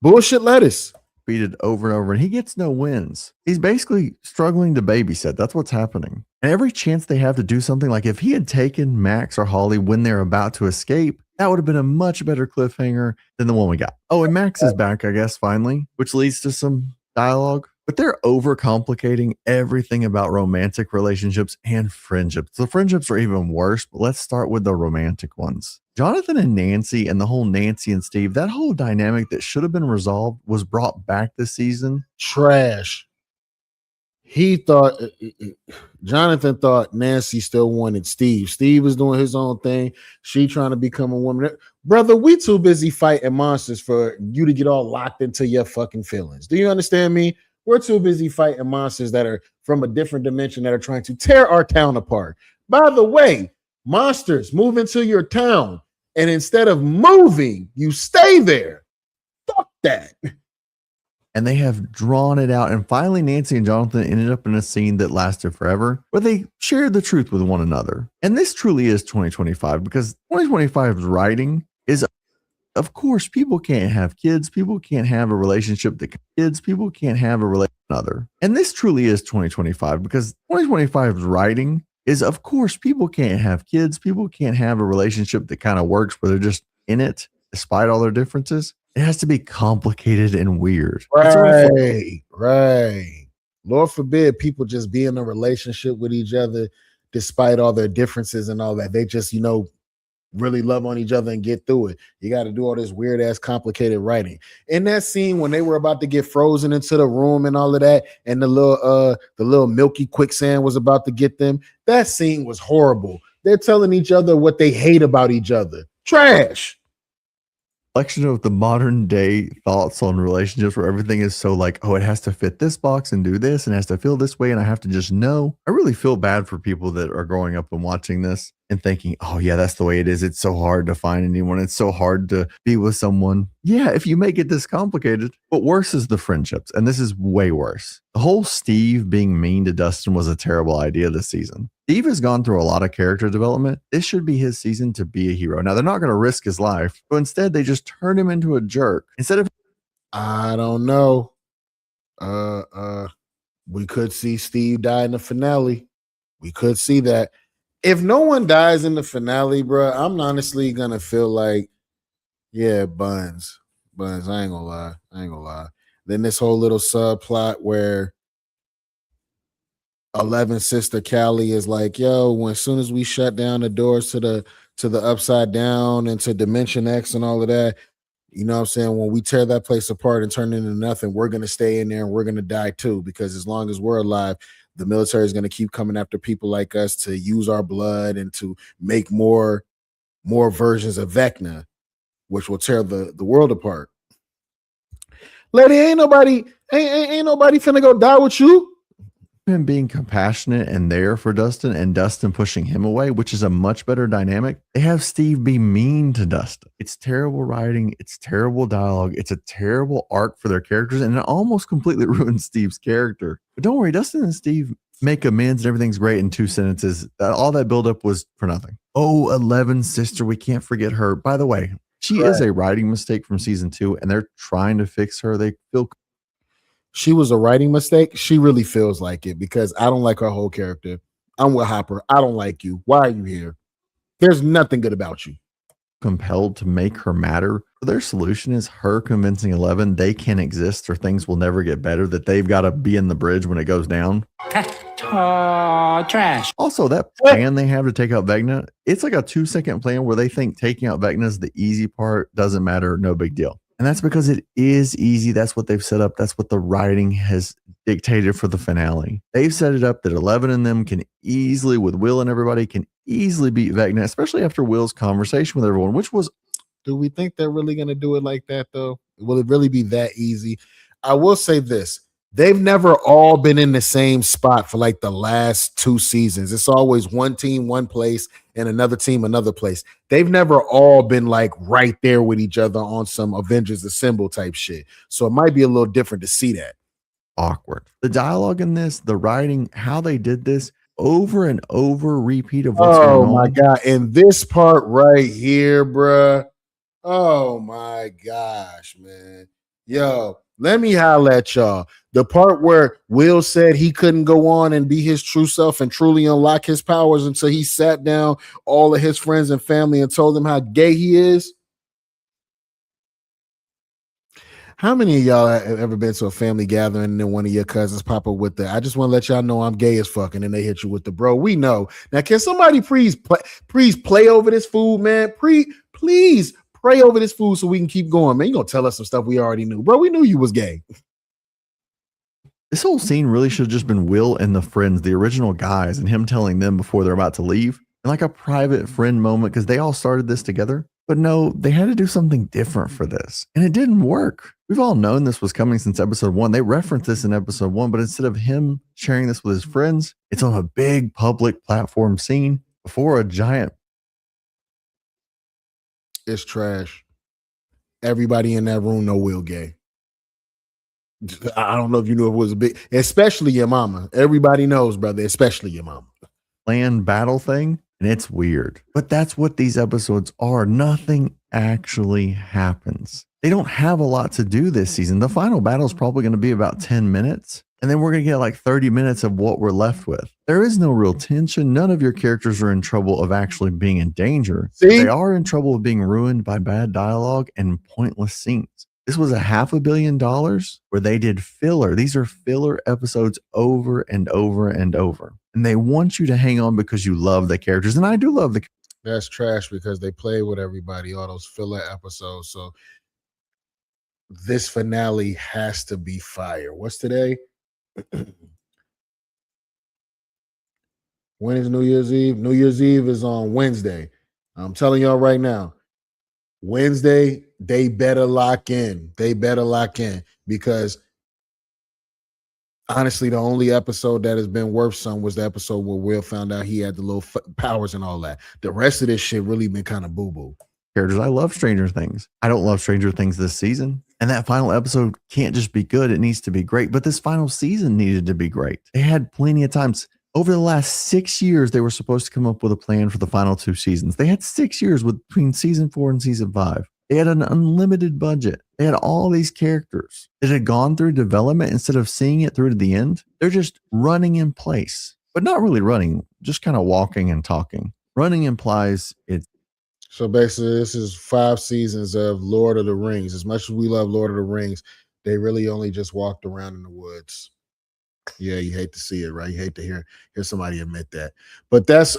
Bullshit lettuce. Beat it over and over, and he gets no wins. He's basically struggling to babysit. That's what's happening. And every chance they have to do something, like if he had taken Max or Holly when they're about to escape, that would have been a much better cliffhanger than the one we got. Oh, and Max is back, I guess, finally, which leads to some dialogue. But they're overcomplicating everything about romantic relationships and friendships. The friendships are even worse, but let's start with the romantic ones. Jonathan and Nancy, and the whole Nancy and Steve, that whole dynamic that should have been resolved was brought back this season. Trash. Jonathan thought Nancy still wanted Steve. Steve was doing his own thing. She trying to become a woman. Brother, we too busy fighting monsters for you to get all locked into your fucking feelings. Do you understand me? We're too busy fighting monsters that are from a different dimension that are trying to tear our town apart. By the way, monsters move into your town, and instead of moving, you stay there. Fuck that. And they have drawn it out. And finally, Nancy and Jonathan ended up in a scene that lasted forever, where they shared the truth with one another. And this truly is 2025, because 2025's writing is, of course, people can't have kids. People can't have a relationship that kids. People can't have a relationship with another. And this truly is 2025, because 2025's writing is, of course, people can't have kids. People can't have a relationship that kind of works where they're just in it, despite all their differences. It has to be complicated and weird. Right. Lord forbid people just be in a relationship with each other despite all their differences and all that. They just, really love on each other and get through it. You got to do all this weird ass complicated writing. In that scene when they were about to get frozen into the room and all of that, and the little milky quicksand was about to get them, that scene was horrible. They're telling each other what they hate about each other. Trash. Collection of the modern day thoughts on relationships, where everything is so like, oh, it has to fit this box and do this and has to feel this way, and I have to just know. I really feel bad for people that are growing up and watching this and thinking, oh yeah, that's the way it is. It's so hard to find anyone. It's so hard to be with someone. Yeah, if you make it this complicated. But worse is the friendships, and this is way worse. The whole Steve being mean to Dustin was a terrible idea this season. Steve has gone through a lot of character development. This should be his season to be a hero. Now, they're not going to risk his life, but instead they just turn him into a jerk. Instead of, I don't know. We could see Steve die in the finale. We could see that. If no one dies in the finale, bro, I'm honestly going to feel like, yeah, Buns, I ain't gonna lie. Then this whole little subplot where 11 sister Callie is like, yo, as soon as we shut down the doors to the upside down and to Dimension X and all of that, you know what I'm saying? When we tear that place apart and turn it into nothing, we're going to stay in there and we're going to die too, because as long as we're alive, the military is going to keep coming after people like us to use our blood and to make more versions of Vecna, which will tear the world apart. Lady, ain't nobody finna go die with you. him being compassionate and there for Dustin, and Dustin pushing him away, which is a much better dynamic. They have Steve be mean to Dustin. It's terrible writing. It's terrible dialogue. It's a terrible arc for their characters, and it almost completely ruins Steve's character. But don't worry, Dustin and Steve make amends and everything's great in 2 sentences. All that buildup was for nothing. Oh, 11's sister. We can't forget her. By the way, she is a writing mistake from season 2, and they're trying to fix her. They feel she was a writing mistake. She really feels like it, because I don't like her whole character. I'm with Hopper. I don't like you. Why are you here? There's nothing good about you. Compelled to make her matter. Their solution is her convincing 11 they can exist or things will never get better, that they've got to be in the bridge when it goes down. Trash. Also, that plan they have to take out Vecna, it's like a 2-second plan where they think taking out Vecna is the easy part, doesn't matter, no big deal. And that's because it is easy. That's what they've set up. That's what the writing has dictated for the finale. They've set it up that 11 and them can easily, with Will and everybody, can easily beat Vecna, especially after Will's conversation with everyone, which was... Do we think they're really going to do it like that, though? Will it really be that easy? I will say this. They've never all been in the same spot for like the last 2 seasons. It's always one team, one place, and another team, another place. They've never all been like right there with each other on some Avengers Assemble type shit. So it might be a little different to see that. awkward. The dialogue in this, the writing, how they did this, over and over repeat of what's Oh going my on. God. And this part right here, bruh. Oh my gosh, man. Yo, let me holler at y'all. The part where Will said he couldn't go on and be his true self and truly unlock his powers until he sat down all of his friends and family and told them how gay he is. How many of y'all have ever been to a family gathering and then one of your cousins pop up with the, I just want to let y'all know I'm gay as fuck, and then they hit you with the bro? We know. Now, can somebody please play over this food, man? Please pray over this food so we can keep going, man. You gonna tell us some stuff we already knew, bro? We knew you was gay. This whole scene really should have just been Will and the friends, the original guys, and him telling them before they're about to leave, and like a private friend moment because they all started this together. But no, they had to do something different for this, and it didn't work. We've all known this was coming since episode 1. They referenced this in episode 1, but instead of him sharing this with his friends, it's on a big public platform scene before a giant. It's trash. Everybody in that room know Will gay. I don't know if you knew it was a big, especially your mama. Everybody knows, brother, especially your mama. Land battle thing, and it's weird. But that's what these episodes are. Nothing actually happens. They don't have a lot to do this season. The final battle is probably going to be about 10 minutes. And then we're going to get like 30 minutes of what we're left with. There is no real tension. None of your characters are in trouble of actually being in danger. See? They are in trouble of being ruined by bad dialogue and pointless scenes. This was $500 million where they did filler. These are filler episodes over and over and over. And they want you to hang on because you love the characters. And I do love the. That's trash because they play with everybody, all those filler episodes. So this finale has to be fire. What's today? When is New Year's Eve? New Year's Eve is on Wednesday. I'm telling y'all right now, Wednesday, they better lock in. They better lock in because honestly, the only episode that has been worth some was the episode where Will found out he had the little powers and all that. The rest of this shit really been kind of boo-boo. Characters. I love Stranger Things. I don't love Stranger Things this season. And that final episode can't just be good. It needs to be great. But this final season needed to be great. They had plenty of times. Over the last 6 years, they were supposed to come up with a plan for the final 2 seasons. They had 6 years between season 4 and season 5. They had an unlimited budget. They had all these characters that had gone through development. Instead of seeing it through to the end, they're just running in place, but not really running, just kind of walking and talking. Running implies it's. So basically, this is 5 seasons of Lord of the Rings. As much as we love Lord of the Rings, they really only just walked around in the woods. Yeah, you hate to see it, right? You hate to hear somebody admit that. But that's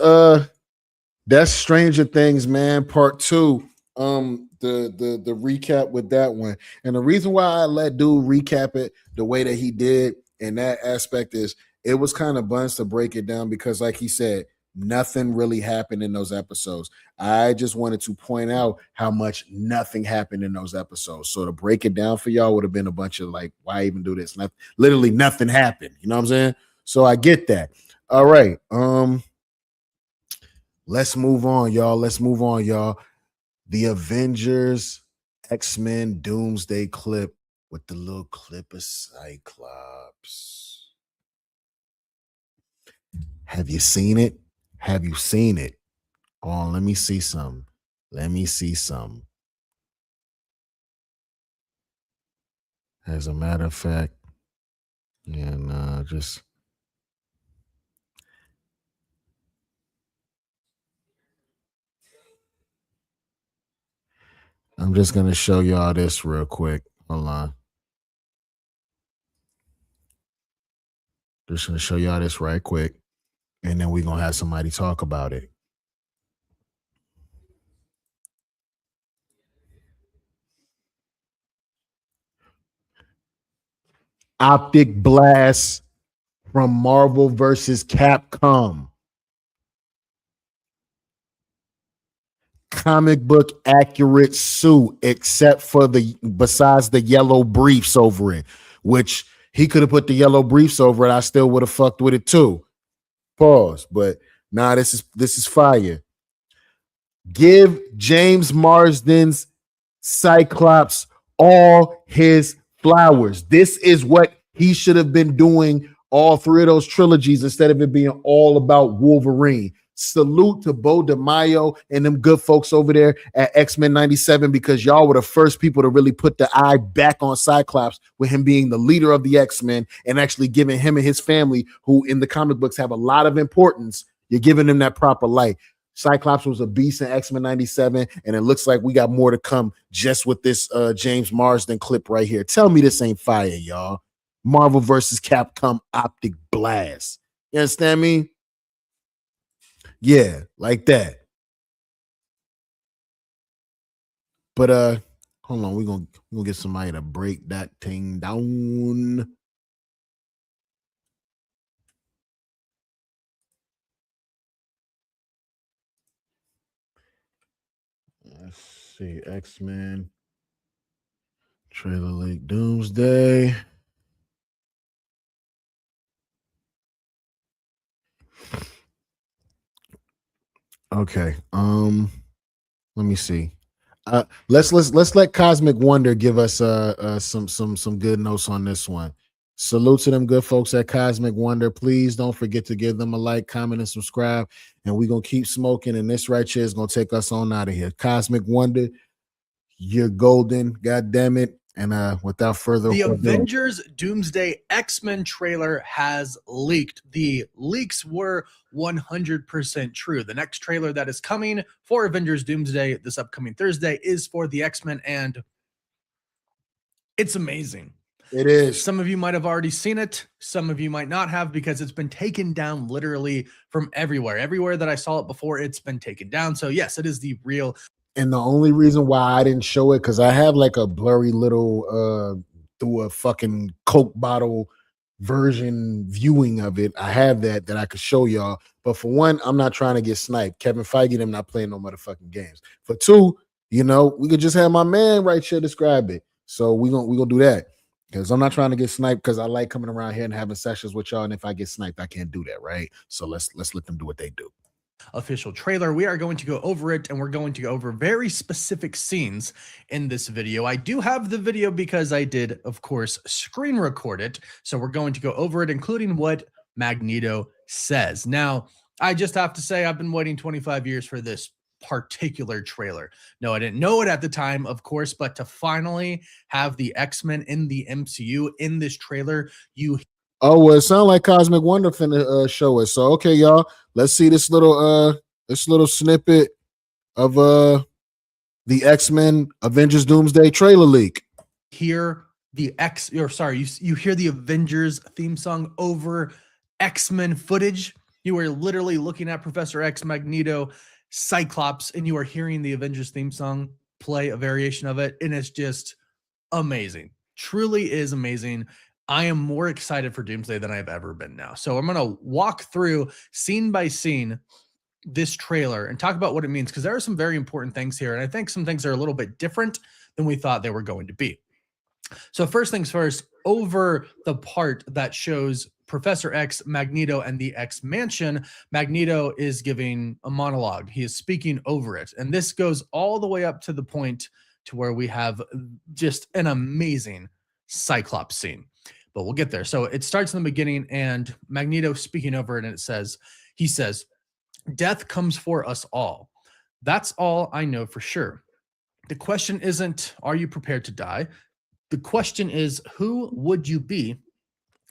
Stranger Things, man. Part 2. The recap with that one. And the reason why I let dude recap it the way that he did in that aspect is it was kind of buns to break it down because, like he said, nothing really happened in those episodes. I just wanted to point out how much nothing happened in those episodes. So to break it down for y'all would have been a bunch of like, why even do this? Literally nothing happened. You know what I'm saying? So I get that. All right. Let's move on, y'all. The Avengers X-Men Doomsday clip with the little clip of Cyclops. Have you seen it? Have you seen it? Oh, let me see some. As a matter of fact, just. I'm just going to show y'all this real quick. Hold on. Just going to show y'all this right quick. And then we're going to have somebody talk about it. Optic blast from Marvel versus Capcom. Comic book accurate suit, except for besides the yellow briefs over it, which he could have put the yellow briefs over it. I still would have fucked with it too. Pause. But nah, this is fire. Give James Marsden's Cyclops all his flowers. This is what He should have been doing all three of those trilogies instead of it being all about Wolverine. Salute to Bo DeMaio and them good folks over there at X-Men 97, because y'all were the first people to really put the eye back on Cyclops with him being the leader of the X-Men and actually giving him and his family, who in the comic books have a lot of importance, you're giving them that proper light. Cyclops was a beast in X-Men 97, and it looks like we got more to come just with this James Marsden clip right here. Tell me this ain't fire, y'all. Marvel versus Capcom Optic Blast. You understand me? Yeah, like that. But hold on, we're gonna get somebody to break that thing down. Let's see, X-Men trailer leak Doomsday. Okay. Let me see. Let's let Cosmic Wonder give us some good notes on this one. Salute to them good folks at Cosmic Wonder. Please don't forget to give them a like, comment, and subscribe. And we're gonna keep smoking. And this right here is gonna take us on out of here. Cosmic Wonder, you're golden. God damn it. And without further the ado, Avengers Doomsday X-Men trailer has leaked. The leaks were 100% true. The next trailer that is coming for Avengers Doomsday this upcoming Thursday is for the X-Men, and it's amazing. it is. Some of you might have already seen it. Some of you might not have, because it's been taken down literally from everywhere. Everywhere that I saw it before, it's been taken down. So yes, it is the real. And the only reason why I didn't show it, because I have like a blurry little through a fucking Coke bottle version viewing of it. I have that I could show y'all. But for one, I'm not trying to get sniped. Kevin Feige, them not playing no motherfucking games. For two, you know, we could just have my man right here describe it. So we gonna do that, because I'm not trying to get sniped, because I like coming around here and having sessions with y'all. And if I get sniped, I can't do that, right? So let's let them do what they do. Official trailer. We are going to go over it, and we're going to go over very specific scenes in this video. I do have the video because I did, of course, screen record it. So we're going to go over it, including what Magneto says. Now, I just have to say, I've been waiting 25 years for this particular trailer. No, I didn't know it at the time, of course, but to finally have the X-Men in the MCU in this trailer, Oh, well, it sounds like Cosmic Wonder finna show us. So okay, y'all, let's see this little snippet of the X-Men Avengers Doomsday trailer leak. hear the you hear the Avengers theme song over X-Men footage. You are literally looking at Professor X, Magneto, Cyclops, and you are hearing the Avengers theme song play, a variation of it, and it's just amazing. Truly is amazing. I am more excited for Doomsday than I've ever been now. So I'm going to walk through scene by scene this trailer and talk about what it means, because there are some very important things here, and I think some things are a little bit different than we thought they were going to be. So first things first, over the part that shows Professor X, Magneto, and the X Mansion, Magneto is giving a monologue. He is speaking over it. And this goes all the way up to the point to where we have just an amazing Cyclops scene. But we'll get there. So it starts in the beginning, and Magneto speaking over it, and he says, "Death comes for us all. That's all I know for sure. The question isn't, are you prepared to die? The question is, who would you be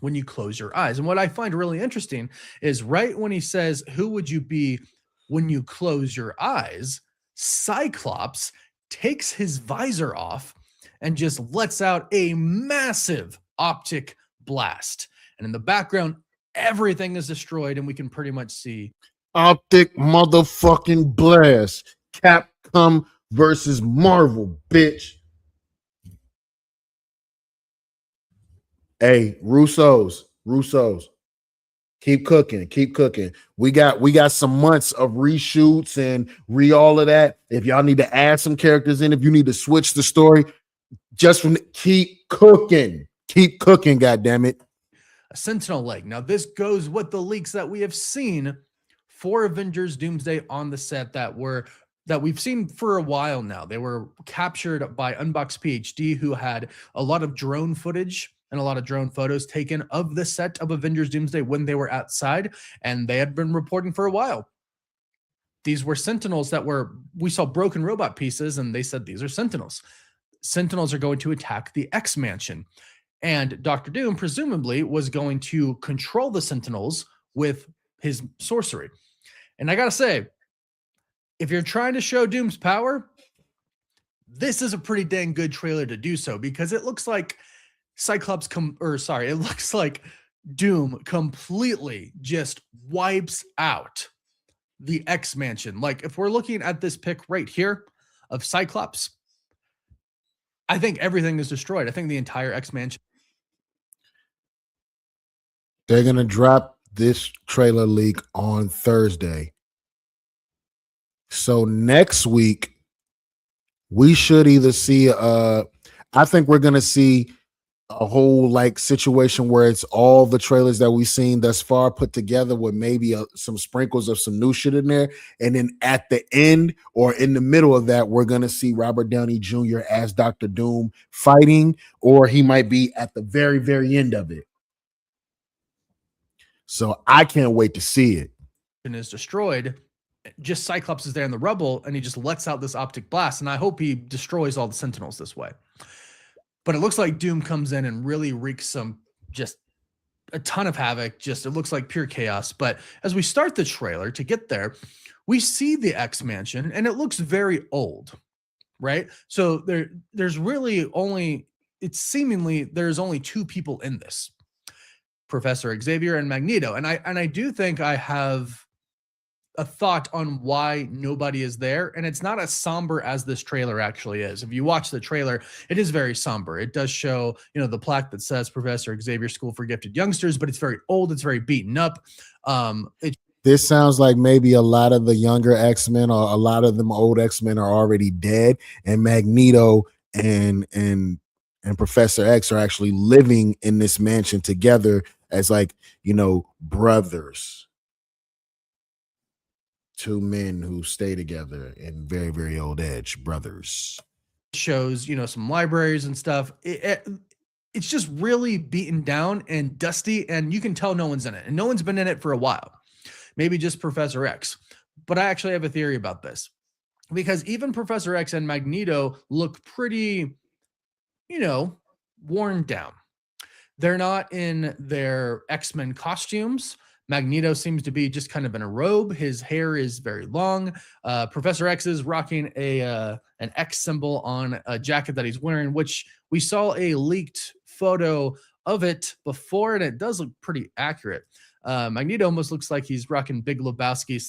when you close your eyes?" And what I find really interesting is right when he says, who would you be when you close your eyes, Cyclops takes his visor off and just lets out a massive optic blast. And in the background, everything is destroyed, and we can pretty much see optic motherfucking blast. Capcom versus Marvel, bitch. Hey, Russo's. Keep cooking. We got some months of reshoots and all of that. If y'all need to add some characters in, if you need to switch the story, keep cooking. Keep cooking, goddammit. a Sentinel leg. Now, this goes with the leaks that we have seen for Avengers Doomsday on the set that we've seen for a while now. They were captured by Unbox PhD, who had a lot of drone footage and a lot of drone photos taken of the set of Avengers Doomsday when they were outside, and they had been reporting for a while. These were Sentinels we saw broken robot pieces, and they said these are Sentinels. Sentinels are going to attack the X Mansion. And Dr. Doom presumably was going to control the Sentinels with his sorcery. And I gotta say, if you're trying to show Doom's power, this is a pretty dang good trailer to do so, because it looks like it looks like Doom completely just wipes out the X Mansion. Like, if we're looking at this pic right here of Cyclops, I think everything is destroyed. I think the entire X Mansion. They're gonna drop this trailer leak on Thursday. So next week, we should either see I think we're gonna see a whole like situation where it's all the trailers that we've seen thus far put together with maybe some sprinkles of some new shit in there. And then at the end or in the middle of that, we're going to see Robert Downey Jr. as Dr. Doom fighting, or he might be at the very, very end of it. So I can't wait to see it. And is destroyed. Just Cyclops is there in the rubble, and he just lets out this optic blast. And I hope he destroys all the Sentinels this way. But it looks like Doom comes in and really wreaks just a ton of havoc. It looks like pure chaos. But as we start the trailer to get there, we see the X Mansion, and it looks very old, right? So there's only two people in this: Professor Xavier and Magneto. And I do think I have a thought on why nobody is there, and it's not as somber as this trailer actually is. If you watch the trailer, it is very somber. It does show, the plaque that says Professor Xavier School for Gifted Youngsters, but it's very old. It's very beaten up. This sounds like maybe a lot of the younger X-Men or a lot of them old X-Men are already dead, and Magneto and Professor X are actually living in this mansion together as brothers. Two men who stay together in very, very old age, brothers. Shows, some libraries and stuff. It's just really beaten down and dusty, and you can tell no one's in it, and no one's been in it for a while. Maybe just Professor X. But I actually have a theory about this, because even Professor X and Magneto look pretty, worn down. They're not in their X-Men costumes. Magneto seems to be just kind of in a robe. His hair is very long. Professor X is rocking an X symbol on a jacket that he's wearing, which we saw a leaked photo of it before, and it does look pretty accurate. Magneto almost looks like he's rocking Big Lebowski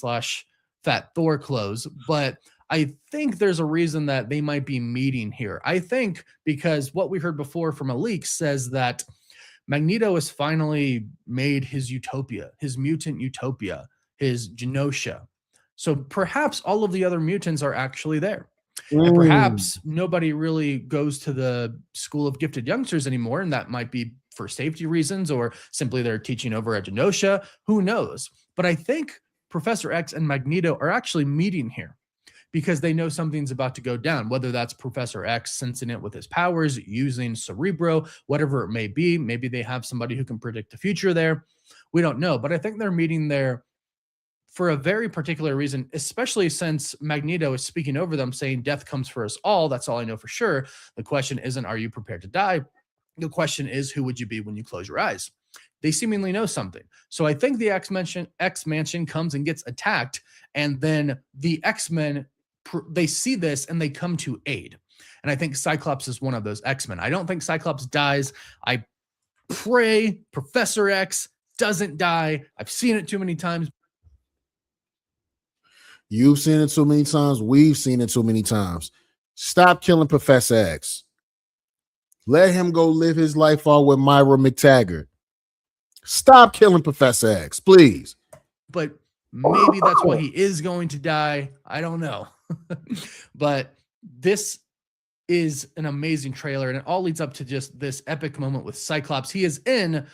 / Fat Thor clothes, but I think there's a reason that they might be meeting here. I think because what we heard before from a leak says that Magneto has finally made his utopia, his mutant utopia, his Genosha. So perhaps all of the other mutants are actually there. And perhaps nobody really goes to the School of Gifted Youngsters anymore, and that might be for safety reasons, or simply they're teaching over at Genosha. Who knows? But I think Professor X and Magneto are actually meeting here because they know something's about to go down, whether that's Professor X sensing it with his powers, using Cerebro, whatever it may be. Maybe they have somebody who can predict the future there. We don't know, but I think they're meeting there for a very particular reason, especially since Magneto is speaking over them, saying death comes for us all. That's all I know for sure. The question isn't, are you prepared to die? The question is, who would you be when you close your eyes? They seemingly know something. So I think the X Mansion comes and gets attacked, and then the X-Men, they see this and they come to aid. And I think Cyclops is one of those X-Men. I don't think Cyclops dies. I pray Professor X doesn't die. I've seen it too many times. You've seen it too many times. We've seen it too many times. Stop killing Professor X. Let him go live his life all with Myra McTaggart. Stop killing Professor X, please. But maybe that's why he is going to die. I don't know. But this is an amazing trailer, and it all leads up to just this epic moment with Cyclops. He is in,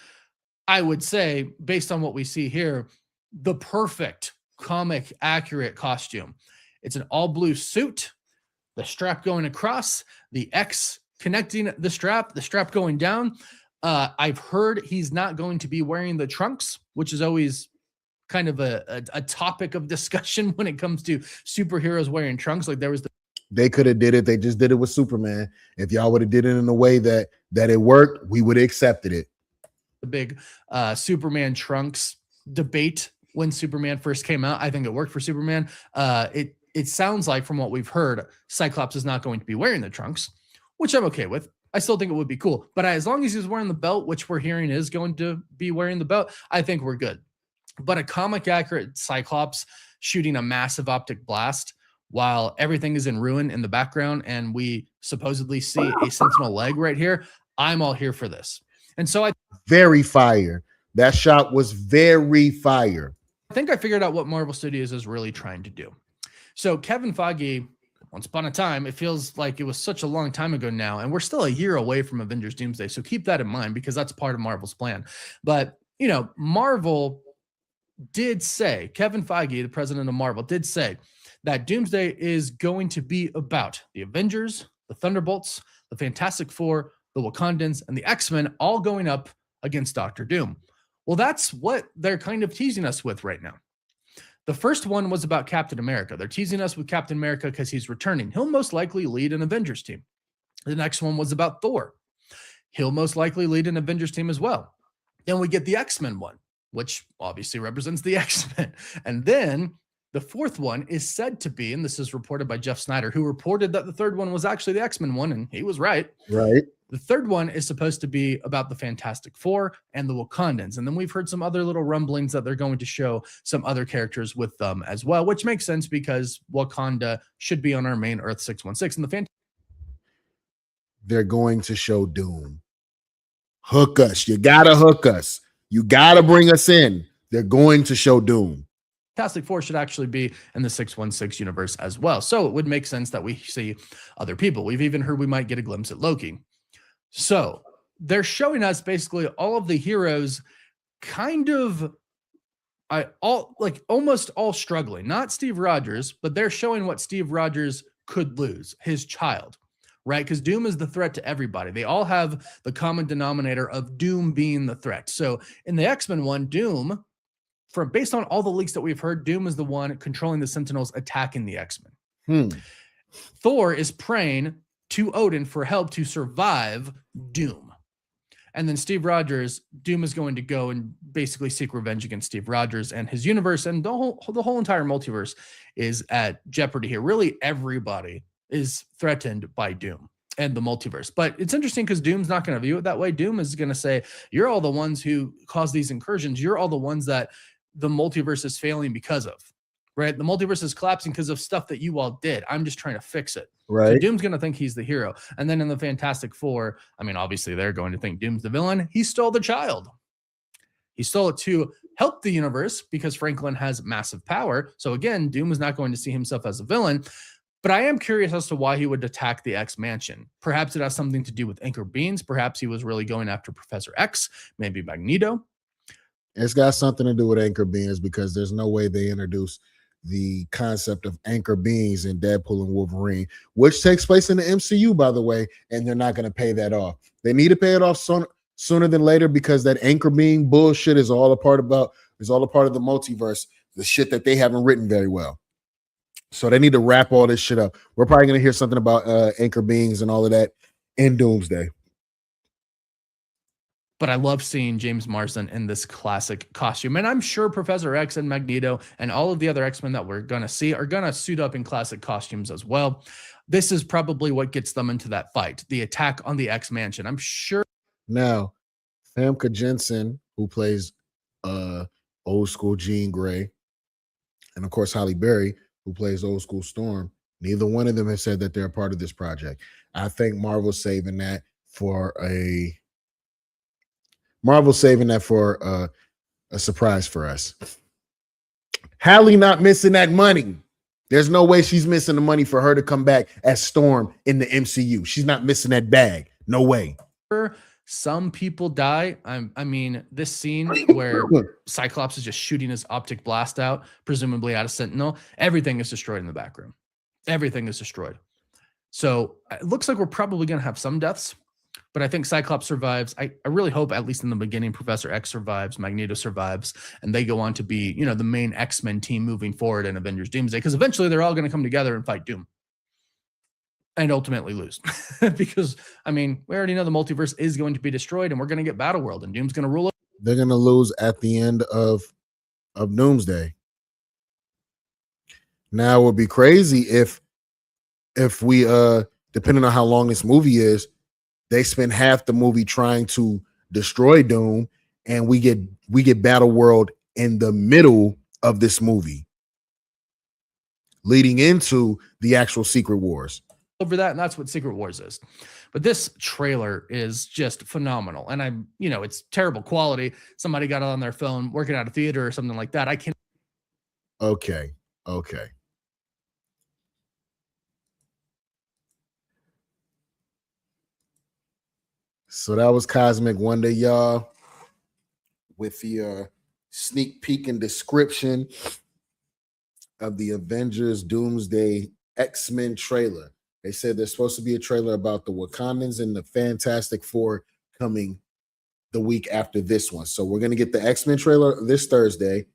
I would say, based on what we see here, the perfect comic accurate costume. It's an all blue suit, the strap going across, the X connecting the strap going down. I've heard he's not going to be wearing the trunks, which is always kind of a topic of discussion when it comes to superheroes wearing trunks. Like there was They could have did it. They just did it with Superman. If y'all would have did it in a way that it worked, we would have accepted it. the big Superman trunks debate when Superman first came out. I think it worked for Superman. It sounds like from what we've heard, Cyclops is not going to be wearing the trunks, which I'm okay with. I still think it would be cool. But as long as he's wearing the belt, which we're hearing is going to be wearing the belt, I think we're good. But a comic accurate Cyclops shooting a massive optic blast while everything is in ruin in the background and we supposedly see a sentinel leg right here, I'm all here for this. And so I Very fire. That shot was very fire. think I figured out what Marvel Studios is really trying to do. So Kevin Feige, once upon a time, it feels like it was such a long time ago now, and we're still a year away from Avengers Doomsday. So keep that in mind because that's part of Marvel's plan. But, you know, Marvel did say, Kevin Feige, the president of Marvel, did say that Doomsday is going to be about the Avengers, the Thunderbolts, the Fantastic Four, the Wakandans, and the X-Men all going up against Doctor Doom. Well, that's what they're kind of teasing us with right now. The first one was about Captain America. They're teasing us with Captain America because he's returning. He'll most likely lead an Avengers team. The next one was about Thor. He'll most likely lead an Avengers team as well. Then we get the X-Men one, which obviously represents the X-Men. And then the fourth one is said to be, and this is reported by Jeff Snyder, who reported that the third one was actually the X-Men one, and he was right. Right. The third one is supposed to be about the Fantastic Four and the Wakandans. And then we've heard some other little rumblings that they're going to show some other characters with them as well, which makes sense because Wakanda should be on our main Earth 616. And They're going to show Doom. Hook us. You got to hook us. You got to bring us in. They're going to show Doom. Fantastic Four should actually be in the 616 universe as well. So it would make sense that we see other people. We've even heard we might get a glimpse at Loki. So they're showing us basically all of the heroes kind of almost all struggling. Not Steve Rogers, but they're showing what Steve Rogers could lose, his child, right? Because Doom is the threat to everybody. They all have the common denominator of Doom being the threat. So in the X-Men one, Doom, based on all the leaks that we've heard, Doom is the one controlling the Sentinels attacking the X-Men. Thor is praying to Odin for help to survive Doom. And then Steve Rogers, Doom is going to go and basically seek revenge against Steve Rogers and his universe, and the whole entire multiverse is at jeopardy here. Really, everybody is threatened by Doom and the multiverse. But it's interesting because Doom's not going to view it that way. Doom is going to say, you're all the ones who caused these incursions. You're all the ones that the multiverse is failing because of, right? The multiverse is collapsing because of stuff that you all did. I'm just trying to fix it. Right. So Doom's going to think he's the hero. And then in the Fantastic Four, I mean, obviously they're going to think Doom's the villain. He stole the child. He stole it to help the universe because Franklin has massive power. So again, Doom is not going to see himself as a villain. But I am curious as to why he would attack the X Mansion. Perhaps it has something to do with anchor beings. Perhaps he was really going after Professor X, maybe Magneto. It's got something to do with anchor beings because there's no way they introduce the concept of anchor beings in Deadpool and Wolverine, which takes place in the MCU, by the way, and they're not going to pay that off. They need to pay it off sooner than later because that anchor being bullshit is all a part of the multiverse, the shit that they haven't written very well. So they need to wrap all this shit up. We're probably going to hear something about anchor beings and all of that in Doomsday. But I love seeing James Marsden in this classic costume. And I'm sure Professor X and Magneto and all of the other X-Men that we're going to see are going to suit up in classic costumes as well. This is probably what gets them into that fight, the attack on the X Mansion. I'm sure. Now, Famke Jensen, who plays old school Jean Grey, and of course Halle Berry, who plays old school Storm, neither one of them has said that they're a part of this project. I think Marvel's saving that for a surprise for us. Halle not missing that money. There's no way she's missing the money for her to come back as Storm in the MCU. She's not missing that bag. No way. Some people die. I mean, this scene where Cyclops is just shooting his optic blast out, presumably out of Sentinel, everything is destroyed in the back room. Everything is destroyed. So it looks like we're probably going to have some deaths. But I think Cyclops survives. I really hope, at least in the beginning, Professor X survives, Magneto survives, and they go on to be, the main X-Men team moving forward in Avengers Doomsday, because eventually they're all going to come together and fight Doom. And ultimately lose. Because, we already know the multiverse is going to be destroyed, and we're going to get Battleworld, and Doom's going to rule. They're going to lose at the end of Doomsday. Now, it would be crazy if we, depending on how long this movie is, they spend half the movie trying to destroy Doom, and we get Battleworld in the middle of this movie, leading into the actual Secret Wars. Over that, and that's what Secret Wars is. But this trailer is just phenomenal, and it's terrible quality. Somebody got it on their phone working at a theater or something like that. I can't. Okay. So that was Cosmic Wonder, y'all, with the sneak peek and description of the Avengers Doomsday X-Men trailer. They said there's supposed to be a trailer about the Wakandans and the Fantastic Four coming the week after this one. So we're going to get the X-Men trailer this Thursday.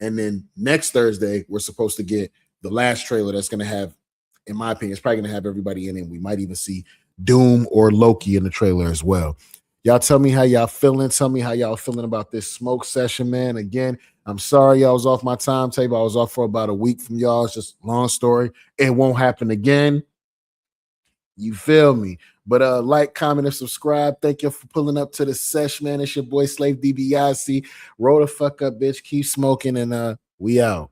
And then next Thursday, we're supposed to get the last trailer that's going to have, in my opinion, it's probably going to have everybody in it. We might even see Doom or Loki in the trailer as well. Y'all tell me how y'all feeling. Tell me how y'all feeling about this smoke session, man. Again, I'm sorry I was off my timetable. I was off for about a week from y'all. It's just a long story. It won't happen again. You feel me? But like, comment, and subscribe. Thank you for pulling up to the sesh, man. It's your boy Slave DiBiase. Roll the fuck up, bitch. Keep smoking, and we out.